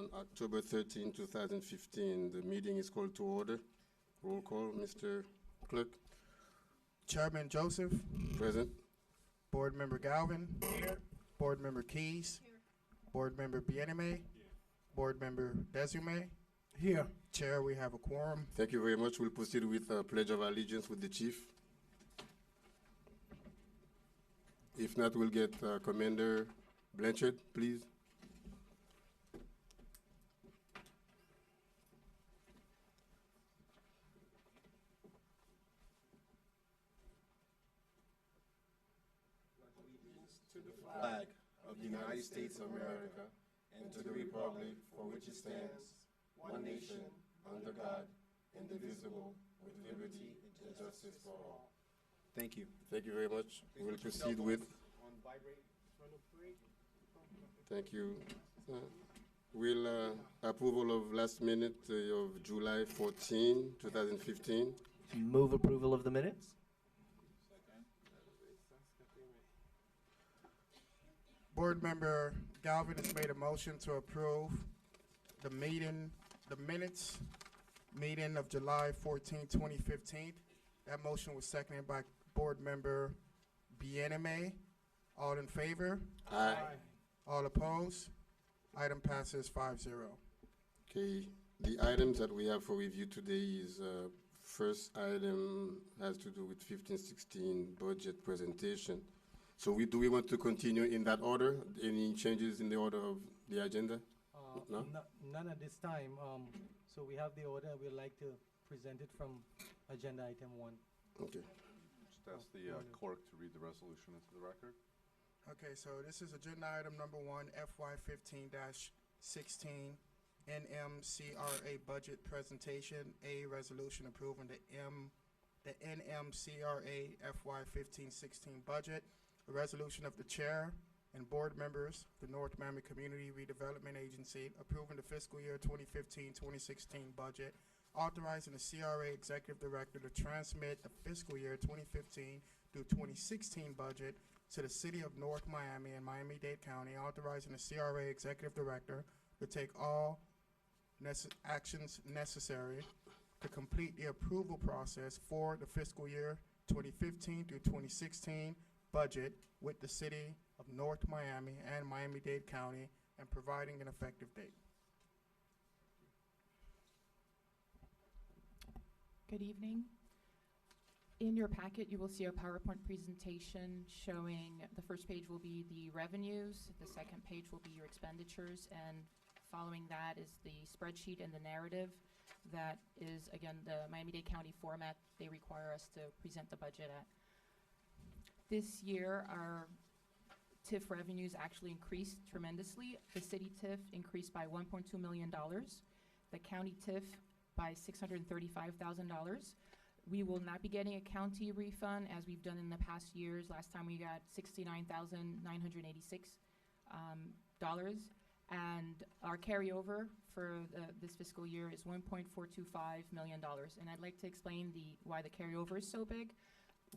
on October 13, 2015. The meeting is called to order. Roll call, Mr. Clerk. Chairman Joseph. Present. Board Member Galvin. Here. Board Member Keys. Here. Board Member Bieneme. Here. Board Member Desume. Here. Chair, we have a quorum. Thank you very much. We'll proceed with a Pledge of Allegiance with the Chief. If not, we'll get Commander Blanchard, please. To the flag of the United States of America and to the republic for which it stands, one nation, under God, indivisible, with liberty and justice for all. Thank you. Thank you very much. We'll proceed with. Thank you. Approval of last minute of July 14, 2015. Move approval of the minutes. Board Member Galvin has made a motion to approve the minutes meeting of July 14, 2015. That motion was seconded by Board Member Bieneme. All in favor? Aye. All opposed? Item passes 5-0. Okay. The items that we have for review today is first item has to do with 15-16 budget presentation. So do we want to continue in that order? Any changes in the order of the agenda? No? None at this time. So we have the order. We'd like to present it from agenda item 1. Okay. Just ask the clerk to read the resolution into the record. Okay, so this is agenda item number 1, FY 15-16, NMCRA budget presentation. A resolution approving the NMCRA FY 15-16 budget. A resolution of the chair and board members, the North Miami Community Redevelopment Agency, approving the fiscal year 2015-2016 budget, authorizing the CRA executive director to transmit the fiscal year 2015 through 2016 budget to the city of North Miami and Miami-Dade County, authorizing the CRA executive director to take all actions necessary to complete the approval process for the fiscal year 2015 through 2016 budget with the city of North Miami and Miami-Dade County and providing an effective date. Good evening. In your packet, you will see a PowerPoint presentation showing the first page will be the revenues, the second page will be your expenditures, and following that is the spreadsheet and the narrative. That is, again, the Miami-Dade County format they require us to present the budget at. This year, our TIF revenues actually increased tremendously. The city TIF increased by $1.2 million. The county TIF by $635,000. We will not be getting a county refund as we've done in the past years. Last time we got $69,986. And our carryover for this fiscal year is $1.425 million. And I'd like to explain why the carryover is so big.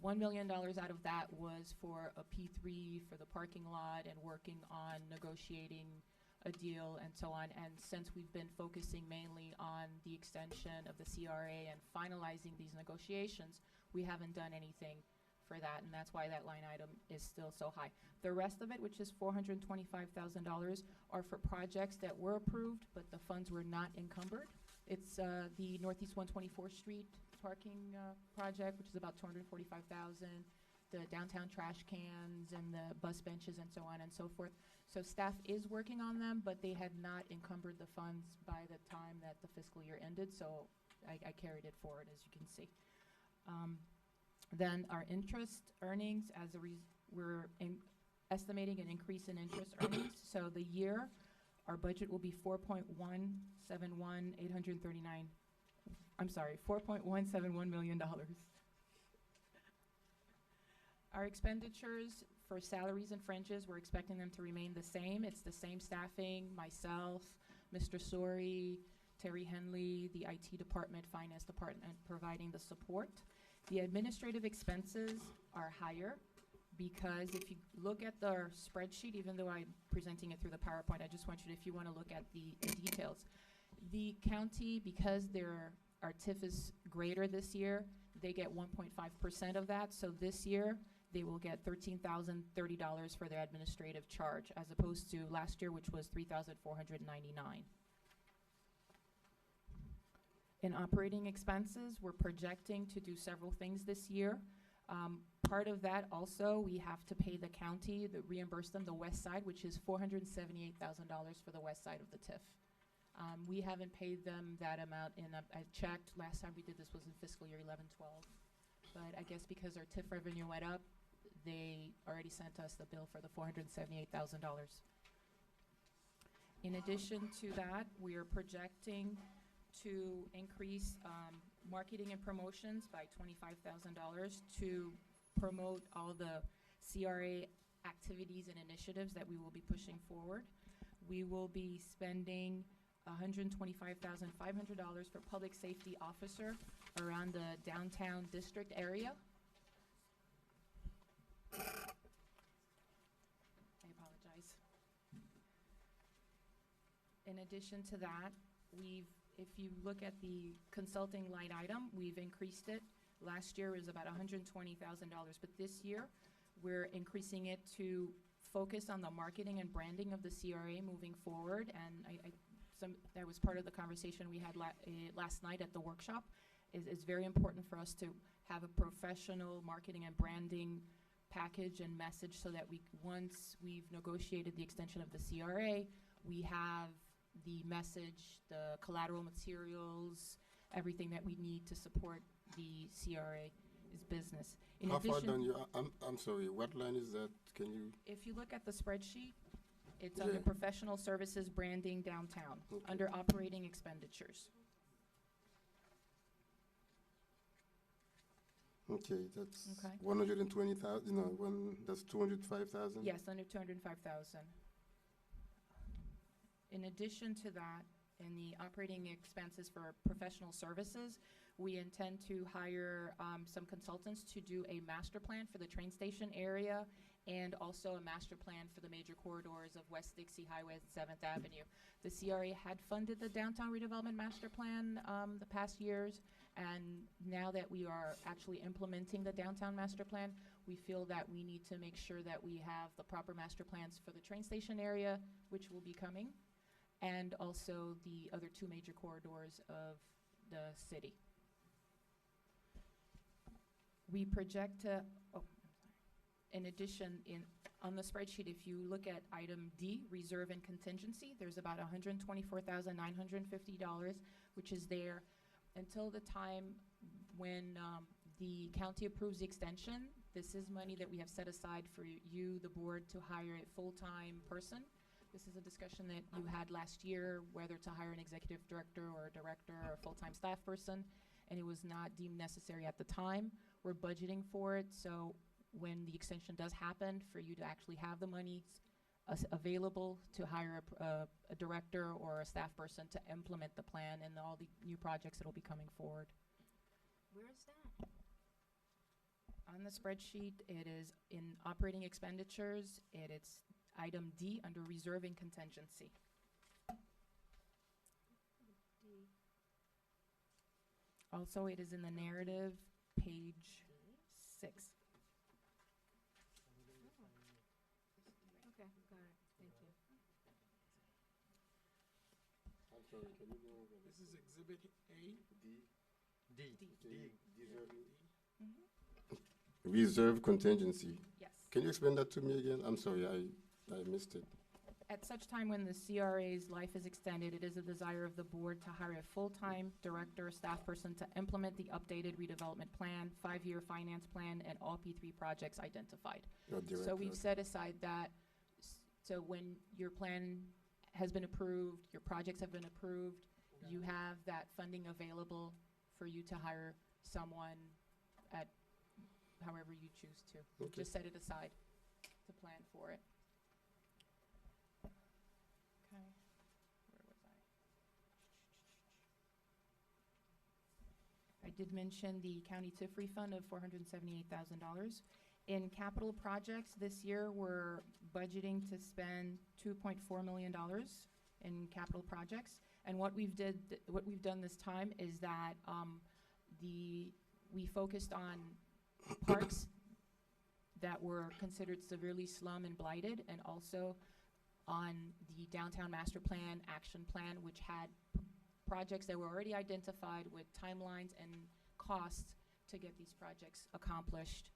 $1 million out of that was for a P3 for the parking lot and working on negotiating a deal and so on. And since we've been focusing mainly on the extension of the CRA and finalizing these negotiations, we haven't done anything for that, and that's why that line item is still so high. The rest of it, which is $425,000, are for projects that were approved, but the funds were not encumbered. It's the Northeast 124th Street parking project, which is about $245,000, the downtown trash cans and the bus benches and so on and so forth. So staff is working on them, but they had not encumbered the funds by the time that the fiscal year ended, so I carried it forward, as you can see. Then our interest earnings, we're estimating an increase in interest earnings. So the year, our budget will be $4.171 million. Our expenditures for salaries and fringes, we're expecting them to remain the same. It's the same staffing, myself, Mr. Sori, Terry Henley, the IT department, finance department providing the support. The administrative expenses are higher because if you look at the spreadsheet, even though I'm presenting it through the PowerPoint, I just want you to, if you want to look at the details. The county, because our TIF is greater this year, they get 1.5% of that. So this year, they will get $13,030 for their administrative charge, as opposed to last year, which was $3,499. In operating expenses, we're projecting to do several things this year. Part of that also, we have to pay the county, reimburse them the west side, which is $478,000 for the west side of the TIF. We haven't paid them that amount I checked, last time we did this was in fiscal year 11-12. But I guess because our TIF revenue went up, they already sent us the bill for the $478,000. In addition to that, we are projecting to increase marketing and promotions by $25,000 to promote all the CRA activities and initiatives that we will be pushing forward. We will be spending $125,500 for public safety officer around the downtown district area. I apologize. In addition to that, if you look at the consulting line item, we've increased it. Last year was about $120,000, but this year we're increasing it to focus on the marketing and branding of the CRA moving forward. And that was part of the conversation we had last night at the workshop. It's very important for us to have a professional marketing and branding package and message so that once we've negotiated the extension of the CRA, we have the message, the collateral materials, everything that we need to support the CRA's business. How far down you, I'm sorry, what line is that? Can you? If you look at the spreadsheet, it's Yeah. under professional services branding downtown, Okay. under operating expenditures. Okay, that's Okay. 120,000, that's 205,000? Yes, under 205,000. In addition to that, in the operating expenses for professional services, we intend to hire some consultants to do a master plan for the train station area and also a master plan for the major corridors of West Dixie Highway and 7th Avenue. The CRA had funded the downtown redevelopment master plan the past years, and now that we are actually implementing the downtown master plan, we feel that we need to make sure that we have the proper master plans for the train station area, which will be coming, and also the other two major corridors of the city. We project to, in addition, on the spreadsheet, if you look at item D, reserve and contingency, there's about $124,950, which is there until the time when the county approves the extension. This is money that we have set aside for you, the board, to hire a full-time person. This is a discussion that you had last year, whether to hire an executive director or a director or a full-time staff person, and it was not deemed necessary at the time. We're budgeting for it, so when the extension does happen, for you to actually have the money available to hire a director or a staff person to implement the plan and all the new projects that will be coming forward. Where is that? On the spreadsheet, it is in operating expenditures, it's item D under reserve and contingency. D. Also, it is in the narrative, page 6. Okay, got it. Thank you. I'm sorry, can you go over This is Exhibit A. Reserve contingency. Yes. Can you explain that to me again? I'm sorry, I missed it. At such time when the CRA's life is extended, it is a desire of the board to hire a full-time director, staff person to implement the updated redevelopment plan, 5-year finance plan, and all P3 projects identified. Your director. So we've set aside that, so when your plan has been approved, your projects have been approved, you have that funding available for you to hire someone at however you choose to. Okay. Just set it aside to plan for it. Okay, where was I? I did mention the county TIF refund of $478,000. In capital projects, this year, we're budgeting to spend $2.4 million in capital projects. And what we've done this time is that we focused on parks that were considered severely slum and blighted, and also on the downtown master plan, action plan, which had projects that were already identified with timelines and costs to get these projects accomplished.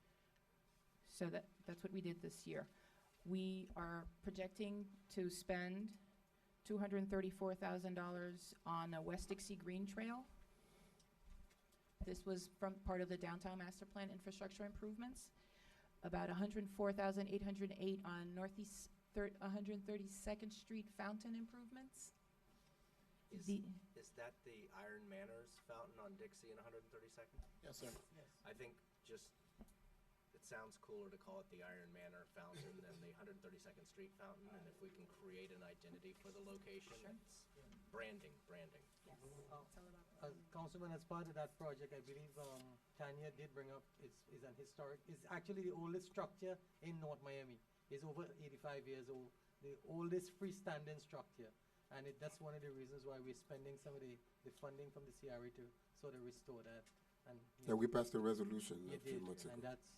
So that's what we did this year. We are projecting to spend $234,000 on a West Dixie Green Trail. This was from part of the downtown master plan infrastructure improvements. About $104,808 on Northeast 132nd Street fountain improvements. Is that the Iron Manners fountain on Dixie and 132nd? Yes, sir. I think it sounds cooler to call it the Iron Manor fountain than the 132nd Street fountain, and if we can create an identity for the location, it's branding. Councilman, as part of that project, I believe Tanya did bring up is an historic, is actually the oldest structure in North Miami. It's over 85 years old, the oldest freestanding structure. And that's one of the reasons why we're spending some of the funding from the CRA to sort of restore that. And Yeah, we passed a resolution you a few did, months ago. and that's,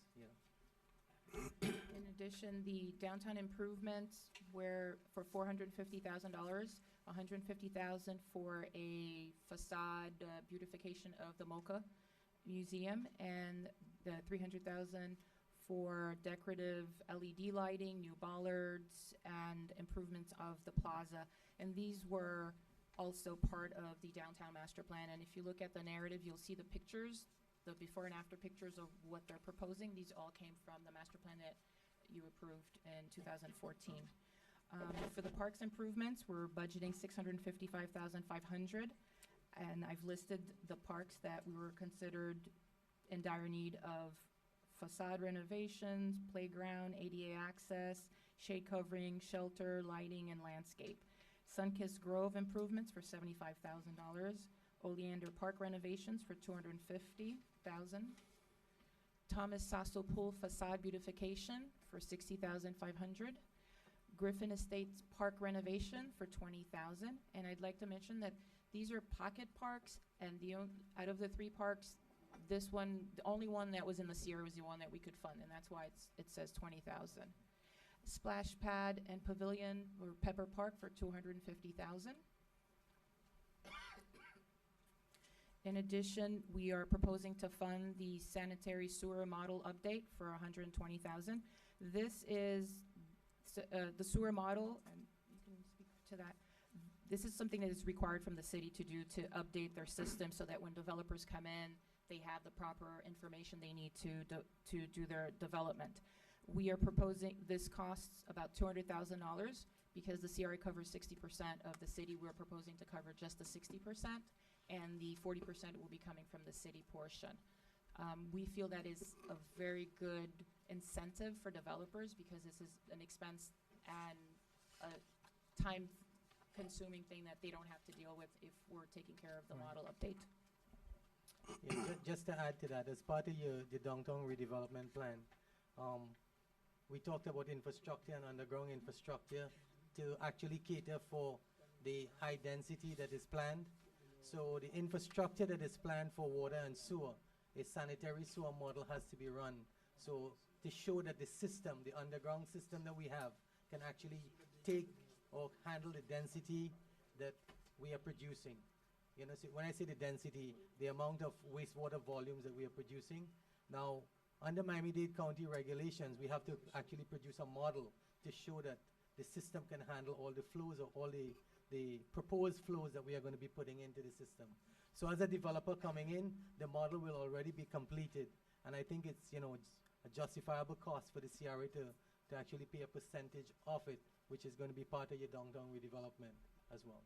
In addition, the downtown improvements were for $450,000, $150,000 for a facade beautification of the MoCA Museum, and the $300,000 for decorative LED lighting, new bollards, and improvements of the plaza. And these were also part of the downtown master plan. And if you look at the narrative, you'll see the pictures, the before and after pictures of what they're proposing. These all came from the master plan that you approved in 2014. For the parks improvements, we're budgeting $655,500. And I've listed the parks that we were considered in dire need of facade renovations, playground, ADA access, shade covering, shelter, lighting, and landscape. Sunkist Grove improvements for $75,000. Oleander Park renovations for $250,000. Thomas Sasso Pool facade beautification for $60,500. Griffin Estates Park renovation for $20,000. And I'd like to mention that these are pocket parks, and out of the 3 parks, this one, the only one that was in the CRA was the one that we could fund, and that's why it says $20,000. Splash Pad and Pavilion or Pepper Park for $250,000. In addition, we are proposing to fund the sanitary sewer model update for $120,000. This is the sewer model, and you can speak to that. This is something that is required from the city to do to update their system so that when developers come in, they have the proper information they need to do their development. We are proposing, this costs about $200,000 because the CRA covers 60% of the city. We're proposing to cover just the 60%, and the 40% will be coming from the city portion. We feel that is a very good incentive for developers because this is an expense and a time-consuming thing that they don't have to deal with if we're taking care of the model update. yeah, just to add to that, as part of the downtown redevelopment plan, we talked about infrastructure and underground infrastructure to actually cater for the high density that is planned. So the infrastructure that is planned for water and sewer, a sanitary sewer model has to be run. So to show that the system, the underground system that we have, can actually take or handle the density that we are producing. You know, so when I say the density, the amount of wastewater volumes that we are producing. Now, under Miami-Dade County regulations, we have to actually produce a model to show that the system can handle all the flows or all the proposed flows that we are going to be putting into the system. So as a developer coming in, the model will already be completed. And I think it's, you know, it's a justifiable cost for the CRA to actually pay a percentage of it, which is going to be part of your downtown redevelopment as well.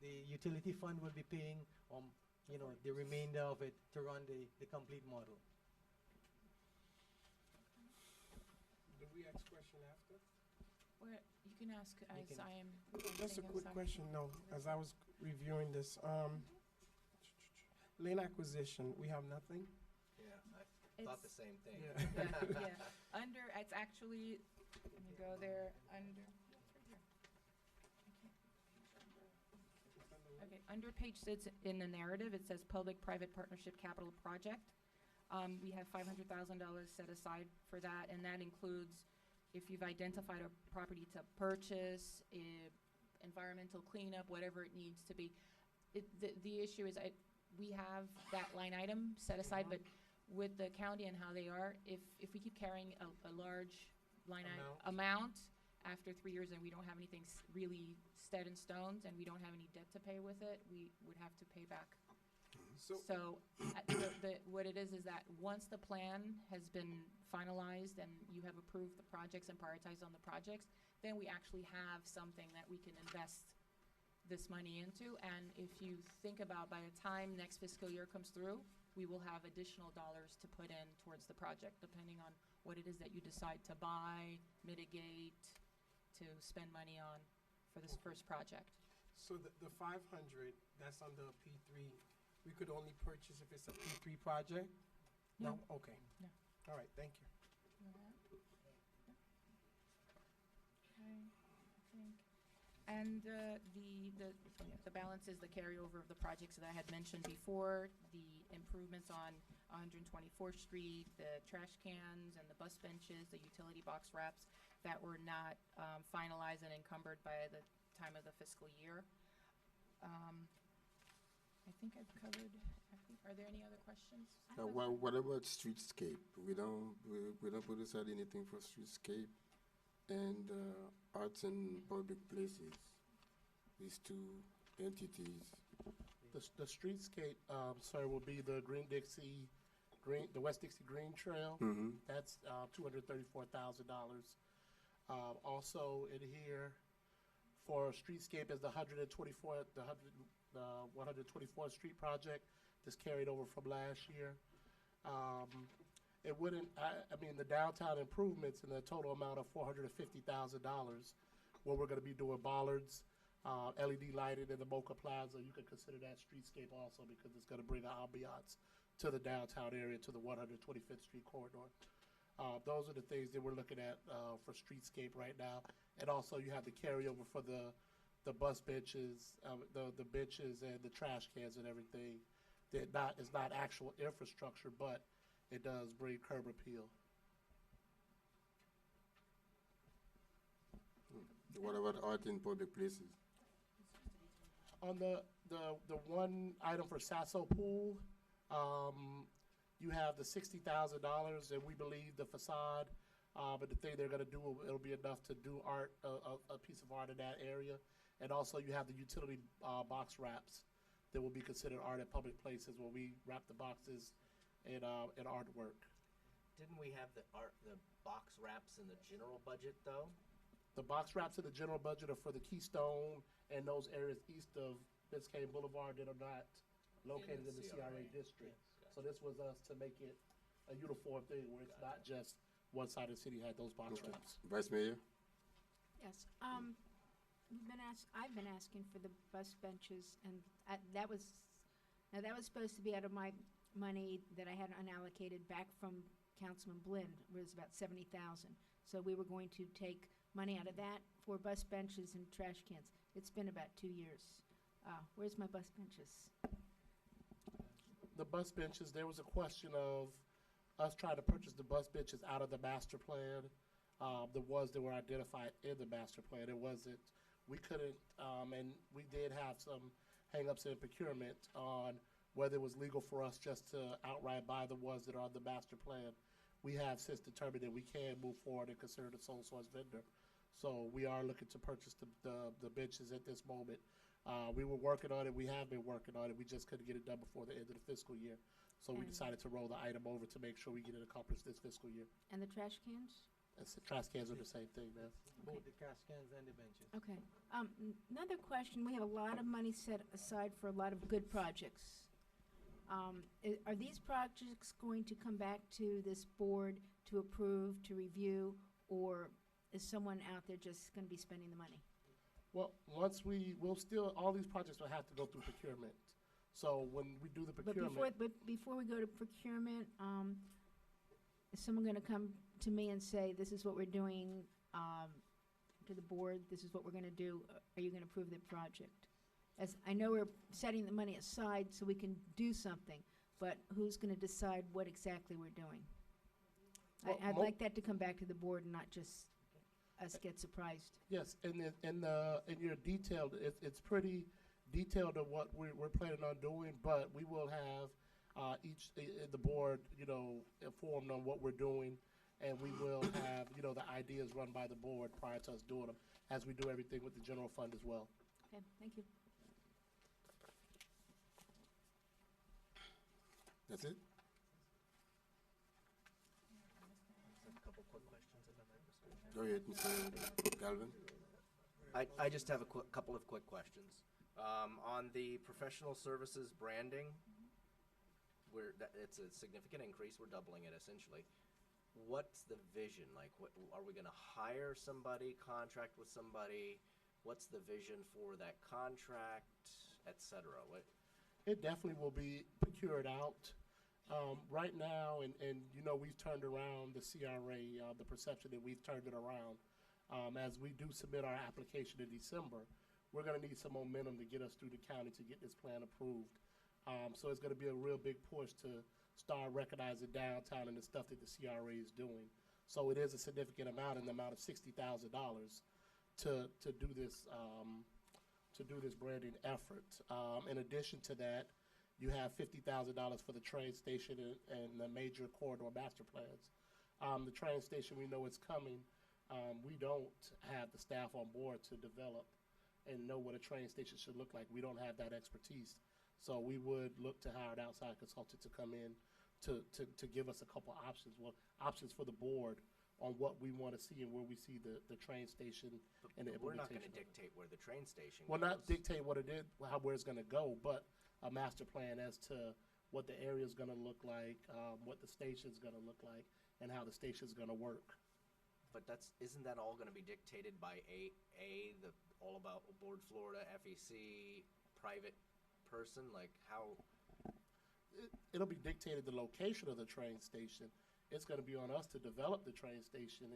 The utility fund will be paying, you know, the remainder of it to run the complete model. Do we ask question after? Well, you can ask as can- I am. Just a thinking quick outside. question, no, as I was reviewing this, land acquisition, we have nothing? Yeah, Thought the same thing. Yeah, it's actually, let me go there, under, it's right here. Okay, under page 6 in the narrative, it says Public-Private Partnership Capital Project. We have $500,000 set aside for that, and that includes if you've identified a property to purchase, environmental cleanup, whatever it needs to be. The issue is we have that line item set aside, but with the county and how they are, if we keep carrying a large amount after 3 years and we don't have anything really set in stones and we don't have any debt to pay with it, we would have to pay back. So what it is that once the plan has been finalized and you have approved the projects and prioritized on the projects, then we actually have something that we can invest this money into. And if you think about by the time next fiscal year comes through, we will have additional dollars to put in towards the project, depending on what it is that you decide to buy, mitigate, to spend money on for this first project. So the 500, that's under a P3, we could only purchase if it's a P3 project? No? Okay. No. All right, thank you. Okay, I think. And the balance is the carryover of the projects that I had mentioned before, the improvements on 124th Street, the trash cans and the bus benches, the utility box wraps that were not finalized and encumbered by the time of the fiscal year. I think I've covered, are there any other questions? What about streetscape? We don't put aside anything for streetscape and arts and public places. These two entities. The streetscape, sir, will be the the West Dixie Green Trail. Mm-hmm. That's $234,000. Also in here for streetscape is the 124th Street project that's carried over from last year. It wouldn't, I mean, the downtown improvements in the total amount of $450,000, where we're going to be doing bollards, LED lighting in the Mocha Plaza. You could consider that streetscape also because it's going to bring an ambiance to the downtown area, to the 125th Street corridor. Those are the things that we're looking at for streetscape right now. And also you have the carryover for the bus benches, the benches and the trash cans and everything. That is not actual infrastructure, but it does bring curb appeal. What about art in public places? On the one item for Sasso Pool, you have the $60,000, and we believe the facade, but the thing they're going to do, it'll be enough to do art, a piece of art in that area. And also you have the utility box wraps that will be considered art at public places where we wrap the boxes in artwork. Didn't we have the box wraps in the general budget, though? The box wraps in the general budget are for the Keystone and those areas east of Biscayne Boulevard that are not located in the CRA district. Yes. So this was us to make it a uniform thing where it's not just one side of the city had those box wraps. Vice Mayor? Yes, I've been asking for the bus benches, and that was supposed to be out of my money that I had unallocated back from Councilman Blind, was about $70,000. So we were going to take money out of that for bus benches and trash cans. It's been about 2 years. Where's my bus benches? The bus benches, there was a question of us trying to purchase the bus benches out of the master plan. The ones that were identified in the master plan, it wasn't, we couldn't, and we did have some hang-ups in procurement on whether it was legal for us just to outright buy the ones that are on the master plan. We have since determined that we can move forward and consider the sole source vendor. So we are looking to purchase the benches at this moment. We were working on it, we have been working on it, we just couldn't get it done before the end of the fiscal year. So we decided to roll the item over to make sure we get it accomplished this fiscal year. And the trash cans? Trash cans are the same thing, man. Both the trash cans and the benches. Okay. Another question, we have a lot of money set aside for a lot of good projects. Are these projects going to come back to this board to approve, to review, or is someone out there just going to be spending the money? Well, all these projects will have to go through procurement. So when we do the procurement. But before we go to procurement, is someone gonna come to me and say, this is what we're doing, to the board, this is what we're gonna do, are you gonna approve the project? As, I know we're setting the money aside so we can do something, but who's gonna decide what exactly we're doing? Well, I'd mo- like that to come back to the board and not just us get surprised. Yes, in your detailed, it's pretty detailed of what we're planning on doing, but we will have the board, informed on what we're doing, and we will have, the ideas run by the board prior to us doing them, as we do everything with the general fund as well. Okay, thank you. That's it? A couple quick questions, if I may, Mr. Go ahead, Mr. Galvin. I just have a couple of quick questions. On the professional services branding, it's a significant increase. We're doubling it essentially. What's the vision? Like, are we going to hire somebody, contract with somebody? What's the vision for that contract, et cetera? It definitely will be procured out. Right now, and we've turned around the CRA, the perception that we've turned it around. As we do submit our application in December, we're going to need some momentum to get us through the county to get this plan approved. So it's going to be a real big push to start recognizing downtown and the stuff that the CRA is doing. So it is a significant amount, in the amount of $60,000 to do this branding effort. In addition to that, you have $50,000 for the train station and the major corridor master plans. The train station, we know it's coming. We don't have the staff on board to develop and know what a train station should look like. We don't have that expertise. So we would look to hire an outside consultant to come in to give us a couple options. Well, options for the board on what we want to see and where we see the train station and the We're not implementation. going to dictate where the train station Well, goes. not dictate what it is, where it's going to go, but a master plan as to what the area is going to look like, what the station's going to look like, and how the station's going to work. But isn't that all going to be dictated by the All About Board Florida, FEC, private person? Like how? It'll be dictated the location of the train station. It's going to be on us to develop the train station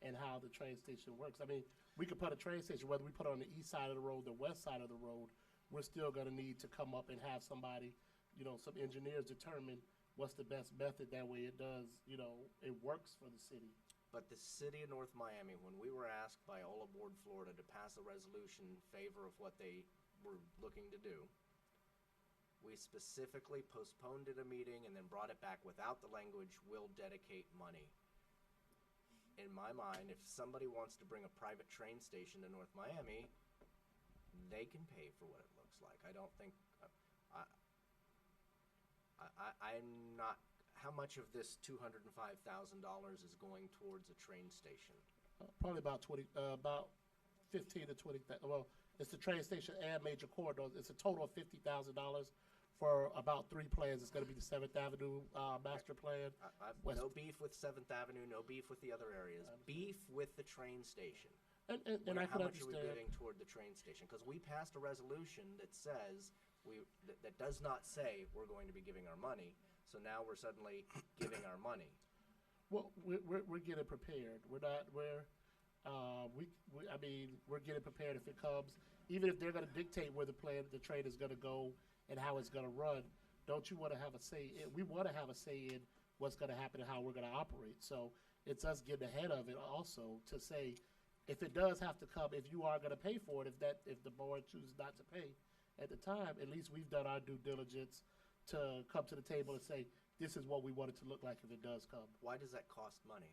and how the train station works. I mean, we could put a train station, whether we put it on the east side of the road, the west side of the road, we're still going to need to come up and have somebody, some engineers determine what's the best method. That way it does, it works for the city. But the city of North Miami, when we were asked by All Aboard Florida to pass a resolution in favor of what they were looking to do, we specifically postponed it a meeting and then brought it back without the language, "will dedicate money." In my mind, if somebody wants to bring a private train station to North Miami, they can pay for what it looks like. I don't think, I'm not, how much of this $205,000 is going towards a train station? Probably about 15 to 20. Well, it's the train station and major corridors. It's a total of $50,000 for about 3 plans. It's going to be the 7th Avenue master plan. No beef with 7th Avenue, no beef with the other areas. Beef with the train station. And I How can much are we understand. giving toward the train station? Because we passed a resolution that says, that does not say we're going to be giving our money. So now we're suddenly giving our money. Well, we're getting prepared. We're not. I mean, we're getting prepared if it comes. Even if they're going to dictate where the train is going to go and how it's going to run, don't you want to have a say? We want to have a say in what's going to happen and how we're going to operate. So it's us getting ahead of it also to say, if it does have to come, if you are going to pay for it, if the board chooses not to pay at the time, at least we've done our due diligence to come to the table and say, this is what we want it to look like if it does come. Why does that cost money?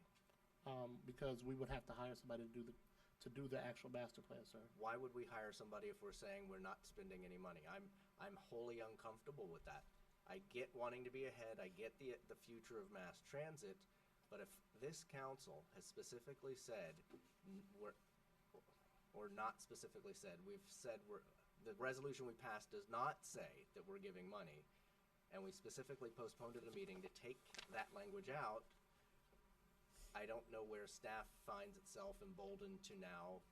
Because we would have to hire somebody to do the actual master plan, sir. Why would we hire somebody if we're saying we're not spending any money? I'm wholly uncomfortable with that. I get wanting to be ahead. I get the future of mass transit. But if this council has specifically said, or not specifically said, we've said the resolution we passed does not say that we're giving money, and we specifically postponed it a meeting to take that language out, I don't know where staff finds itself emboldened to now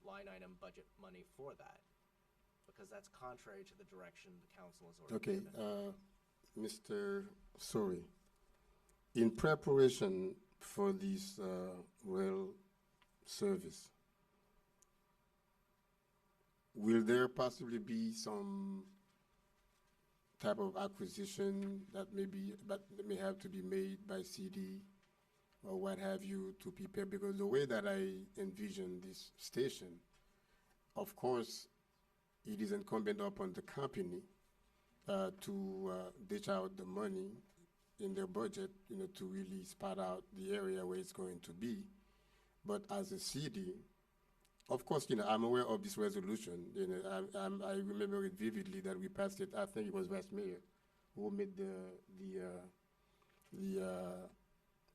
line item budget money for that, because that's contrary to the direction the council has already Okay, given. Mr. Sori, in preparation for this rail service, will there possibly be some type of acquisition that may have to be made by CD or what have you to prepare? Because the way that I envision this station, of course, it is incumbent upon the company to dish out the money in their budget, to really spot out the area where it's going to be. But as a city, of course, I'm aware of this resolution. I remember it vividly that we passed it. I think it was Vice Mayor who made the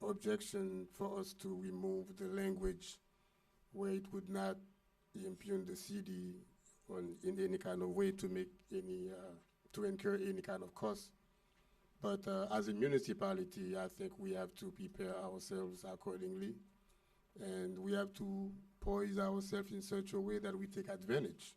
objection for us to remove the language where it would not impugn the city in any kind of way to make any to incur any kind of cost. But as a municipality, I think we have to prepare ourselves accordingly, and we have to poise ourselves in such a way that we take advantage.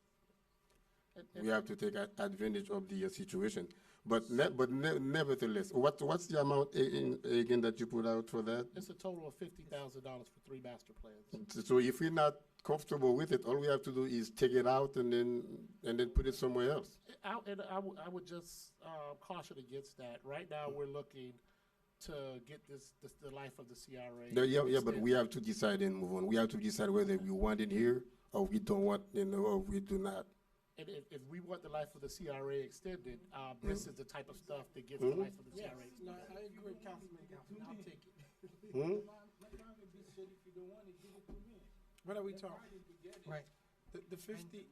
We have to take advantage of the situation. But nevertheless, what's the amount again that you put out for that? It's a total of $50,000 for 3 master plans. So if we're not comfortable with it, all we have to do is take it out and then put it somewhere else. I would just caution against that. Right now, we're looking to get the life of the CRA. Yeah, but we have to decide and move on. We have to decide whether we want it here or we don't want, or we do not. And if we want the life of the CRA extended, this is the type of stuff that gets the life of the CRA. No, I agree, Councilman Galvin. I'll take it. What are we talking? Right. The 50.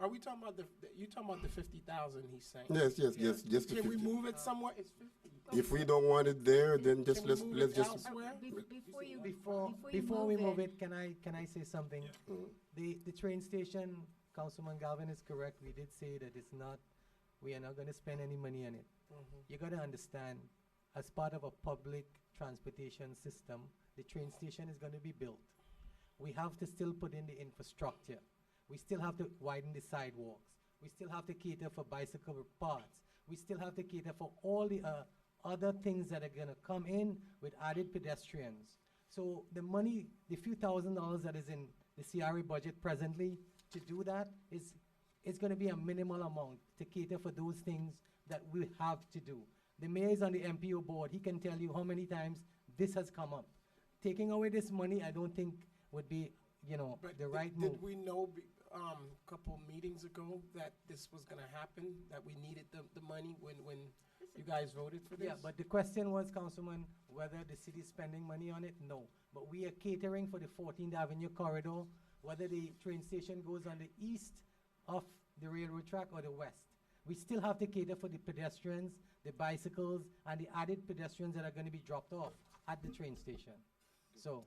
Are we talking about you talking about the 50,000 he's saying? Yes. Just the Can we 50. move it somewhere? It's 50. If we don't want it there, then just Can we move let's it just. elsewhere? Before we move it, can I say something? The train station, Councilman Galvin is correct. We did say that we are not going to spend any money on it. You got to understand, as part of a public transportation system, the train station is going to be built. We have to still put in the infrastructure. We still have to widen the sidewalks. We still have to cater for bicycle paths. We still have to cater for all the other things that are going to come in with added pedestrians. So the money, the few $1,000s that is in the CRA budget presently to do that is going to be a minimal amount to cater for those things that we have to do. The mayor is on the MPO board. He can tell you how many times this has come up. Taking away this money, I don't think would be, But the right move. Did we know a couple meetings ago that this was going to happen, that we needed the money when you guys voted for this? Yeah, but the question was, Councilman, whether the city is spending money on it? No. But we are catering for the 14th Avenue corridor, whether the train station goes on the east of the railroad track or the west. We still have to cater for the pedestrians, the bicycles, and the added pedestrians that are going to be dropped off at the train station. So,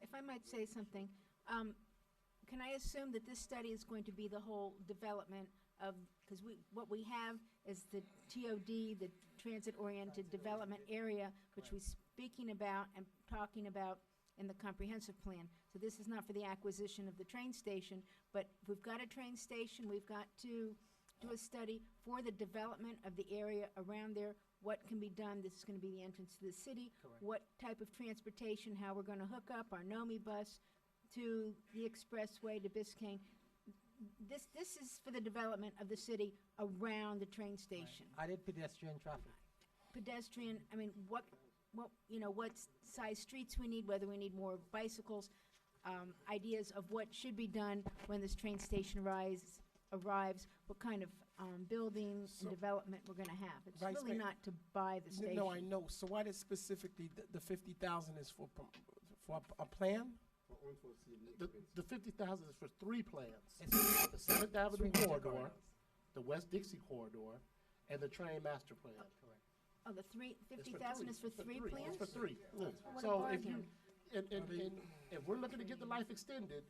If I might say something, can I assume that this study is going to be the whole development of, because what we have is the TOD, the transit-oriented development area, which we're speaking about and talking about in the comprehensive plan. So this is not for the acquisition of the train station, but if we've got a train station, we've got to do a study for the development of the area around there, what can be done. This is going to be the entrance to the city. Correct. What type of transportation, how we're going to hook up our NOMI bus to the expressway to Biscayne. This is for the development of the city around the train station. added pedestrian traffic. Pedestrian, I mean, what size streets we need, whether we need more bicycles, ideas of what should be done when this train station arrives, what kind of buildings and development we're gonna have. It's Vice really Mayor- not to buy the station. No, I know. So what is specifically the 50,000 is for a plan? The 50,000 is for 3 plans. It's The 7th Avenue Three major corridor, corridors. the West Dixie corridor, and the train master plan. Correct. Oh, the 50,000 is for three plans? It's for 3. What a So if you, bargain. and if we're looking to get the life extended,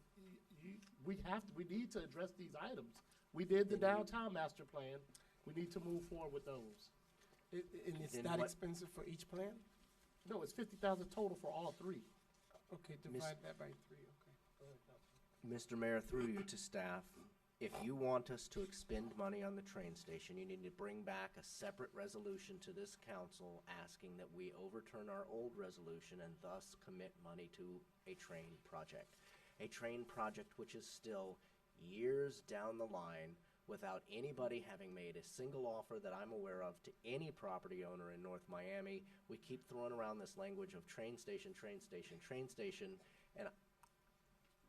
we need to address these items. We did the downtown master plan. We need to move forward with those. And it's Then that what- expensive for each plan? No, it's 50,000 total for all 3. Okay, divide that by 3, okay. Go ahead, Councilman. Mr. Mayor, through you to staff, If you want us to expend money on the train station, you need to bring back a separate resolution to this council asking that we overturn our old resolution and thus commit money to a train project. A train project which is still years down the line without anybody having made a single offer that I'm aware of to any property owner in North Miami. We keep throwing around this language of train station, train station, train station, and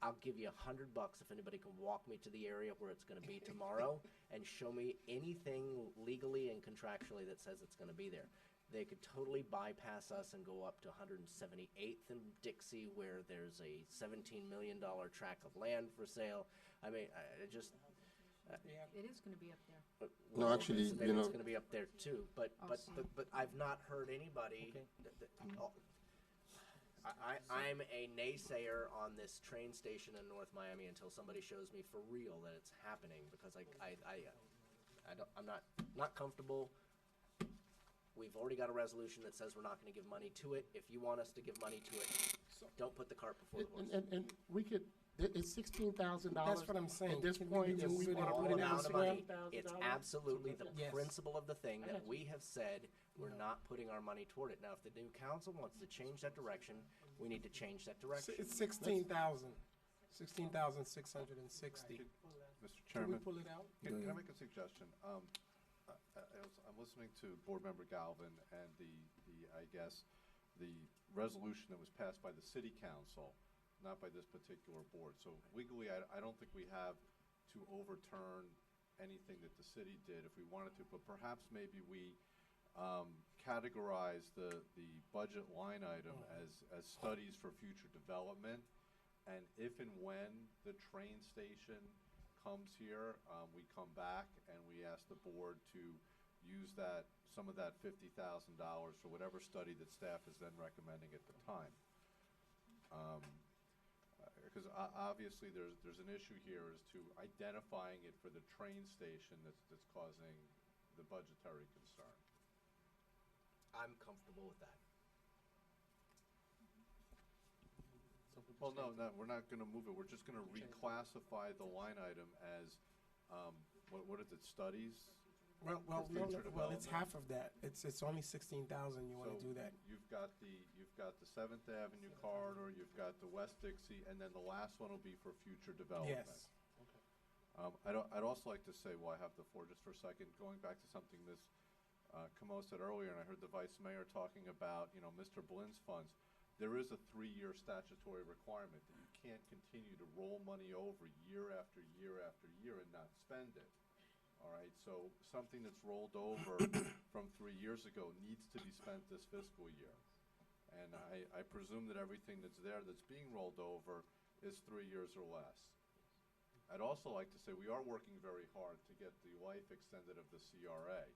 I'll give you $100 if anybody can walk me to the area where it's gonna be tomorrow and show me anything legally and contractually that says it's gonna be there. They could totally bypass us and go up to 178th and Dixie where there's a $17 million tract of land for sale. I mean, I just, It is gonna be up there. No, actually, maybe you it's know- gonna be up there too, but I've not heard anybody. I'm a naysayer on this train station in North Miami until somebody shows me for real that it's happening, because I'm not comfortable. We've already got a resolution that says we're not gonna give money to it. If you want us to give money to it, don't put the cart before the horse. And we could, it's $16,000. That's what I'm saying. At this Can we point, just and we put it want to All put it amount out of money. $16,000. It's absolutely the Yes. principle of the thing I that got we have said, we're not putting our money toward it. Now, if the new council wants to change that direction, we need to change that direction. It's 16,000. 16,660. Mr. Can we Chairman, pull it out? can I make a suggestion? I'm listening to Board Member Galvin and I guess, the resolution that was passed by the city council, not by this particular board. So legally, I don't think we have to overturn anything that the city did if we wanted to, but perhaps maybe we categorize the budget line item as studies for future development. And if and when the train station comes here, we come back and we ask the board to use some of that $50,000 for whatever study that staff is then recommending at the time. Because obviously there's an issue here as to identifying it for the train station that's causing the budgetary concern. I'm comfortable with that. Well, no, we're not gonna move it, we're just gonna reclassify the line item as, what is it, studies? Well, For no, future well, it's development. half of that. It's only 16,000. You want to do that? You've got the 7th Avenue corridor, you've got the West Dixie, and then the last one will be for future development. Yes. I'd also like to say, while I have the floor just for a second, going back to something Ms. Camo said earlier, and I heard the Vice Mayor talking about, Mr. Blin's funds. There is a 3-year statutory requirement that you can't continue to roll money over year after year after year and not spend it. All right, so something that's rolled over from 3 years ago needs to be spent this fiscal year. And I presume that everything that's there that's being rolled over is 3 years or less. I'd also like to say we are working very hard to get the life extended of the CRA.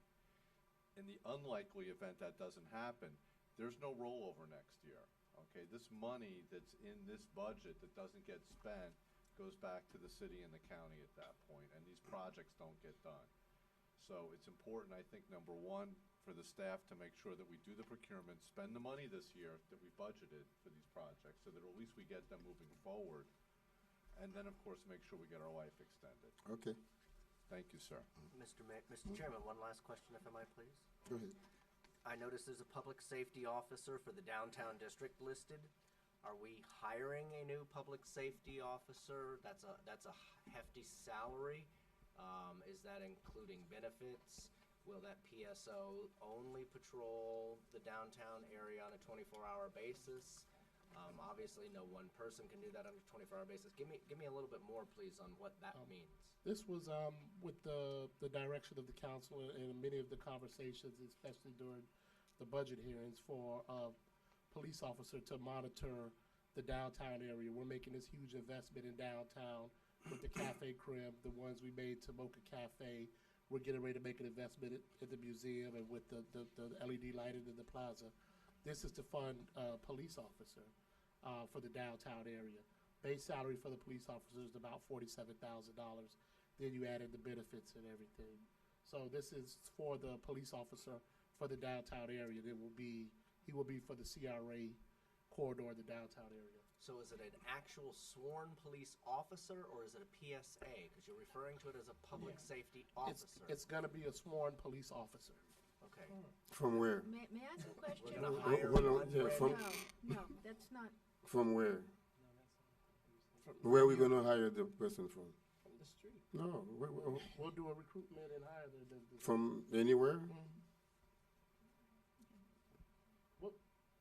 In the unlikely event that doesn't happen, there's no rollover next year. Okay, this money that's in this budget that doesn't get spent goes back to the city and the county at that point, and these projects don't get done. So it's important, I think, number one, for the staff to make sure that we do the procurement, spend the money this year that we budgeted for these projects, so that at least we get them moving forward. And then, of course, make sure we get our life extended. Okay, Thank you, sir. Mr. Chairman, one last question, if I might, please. go ahead. I noticed there's a public safety officer for the downtown district listed. Are we hiring a new public safety officer? That's a hefty salary. Is that including benefits? Will that PSO only patrol the downtown area on a 24-hour basis? Obviously, no one person can do that on a 24-hour basis. Give me a little bit more, please, on what that means. This was with the direction of the council and many of the conversations, especially during the budget hearings, for a police officer to monitor the downtown area. We're making this huge investment in downtown with the Cafe Crib, the ones we made to Mocha Cafe. We're getting ready to make an investment at the museum and with the LED lighting in the plaza. This is to fund a police officer for the downtown area. Base salary for the police officer is about $47,000. Then you add in the benefits and everything. So this is for the police officer for the downtown area. He will be for the CRA corridor in the downtown area. So is it an actual sworn police officer, or is it a PSA? Because you're referring to it as a public safety officer. It's gonna be a sworn police officer. Okay. From where? May I ask a question? We're gonna Wh- hire hold on, one yeah, brand from- new- No, that's not, From where? Where are we gonna hire the person from? From the street. No, We'll do a recruitment and hire the. from anywhere?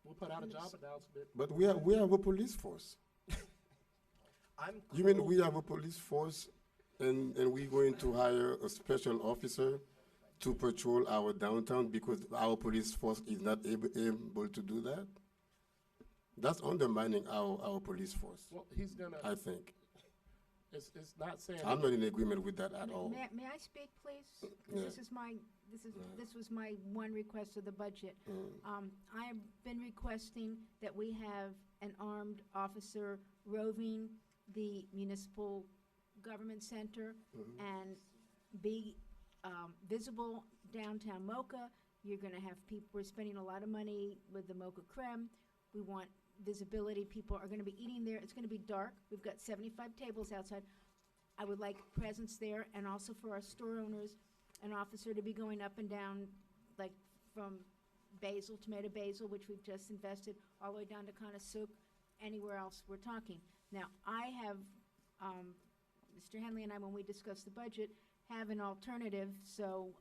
We'll put out a job announcement. But we have a police force. I'm You mean cool. we have a police force and we're going to hire a special officer to patrol our downtown because our police force is not able to do that? That's undermining our police force, Well, he's gonna, I think. it's not saying. I'm not in agreement with that at all. may I speak, please? 'Cause Yeah. This was my one request of the budget. I have been requesting that we have an armed officer roving the municipal government center and be visible downtown Mocha. You're gonna have people, we're spending a lot of money with the Mocha Creme. We want visibility, people are gonna be eating there, it's gonna be dark. We've got 75 tables outside. I would like presence there, and also for our store owners, an officer to be going up and down, like from Basil, Tomato Basil, which we've just invested, all the way down to Conococ, anywhere else we're talking. Now, I have, Mr. Henley and I, when we discussed the budget, have an alternative, so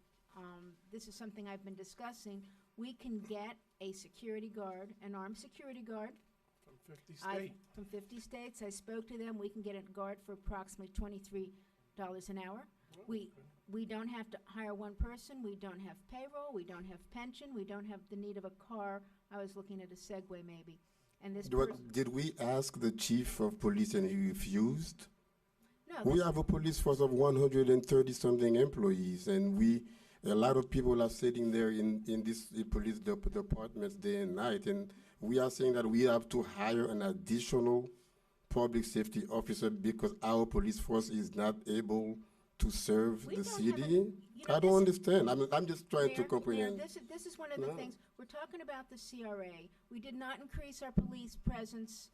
this is something I've been discussing. We can get a security guard, an armed security guard, From 50 I- states. from 50 states. I spoke to them. We can get a guard for approximately $23 an hour. We don't have to hire one person. We don't have payroll. We don't have pension. We don't have the need of a car. I was looking at a Segway maybe. And this person, Did we ask the chief of police and he refused? no, We this- have a police force of 130-something employees, and a lot of people are sitting there in this police departments day and night, and we are saying that we have to hire an additional public safety officer because our police force is not able to serve We the don't have a- city? you know, I don't this- understand. I'm just trying to Mayor, comprehend. this is one of the No. things. We're talking about the CRA. We did not increase our police presence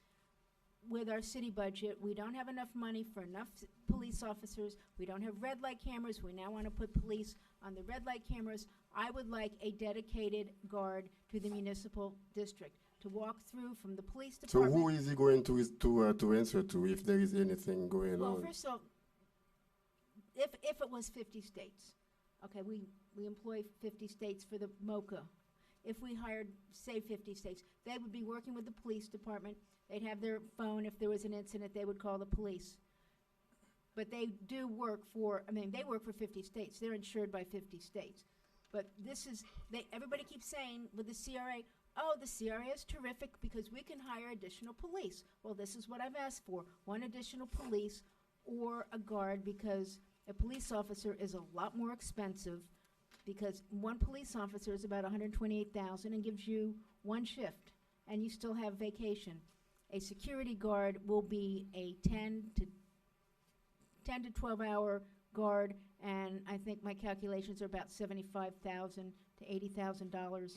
with our city budget. We don't have enough money for enough police officers. We don't have red light cameras. We now want to put police on the red light cameras. I would like a dedicated guard to the municipal district to walk through from the police So department. who is he going to answer to if there is anything going Well, on? first of all, if it was 50 states, okay, we employ 50 states for the MOCA. If we hired, say, 50 states, they would be working with the police department. They'd have their phone. If there was an incident, they would call the police. But they do work for, they work for 50 states. They're insured by 50 states. But this is, everybody keeps saying with the CRA, oh, the CRA is terrific because we can hire additional police. Well, this is what I've asked for, one additional police or a guard, because a police officer is a lot more expensive, because one police officer is about $128,000 and gives you one shift, and you still have vacation. A security guard will be a 10 to 12 hour guard, and I think my calculations are about $75,000 to $80,000,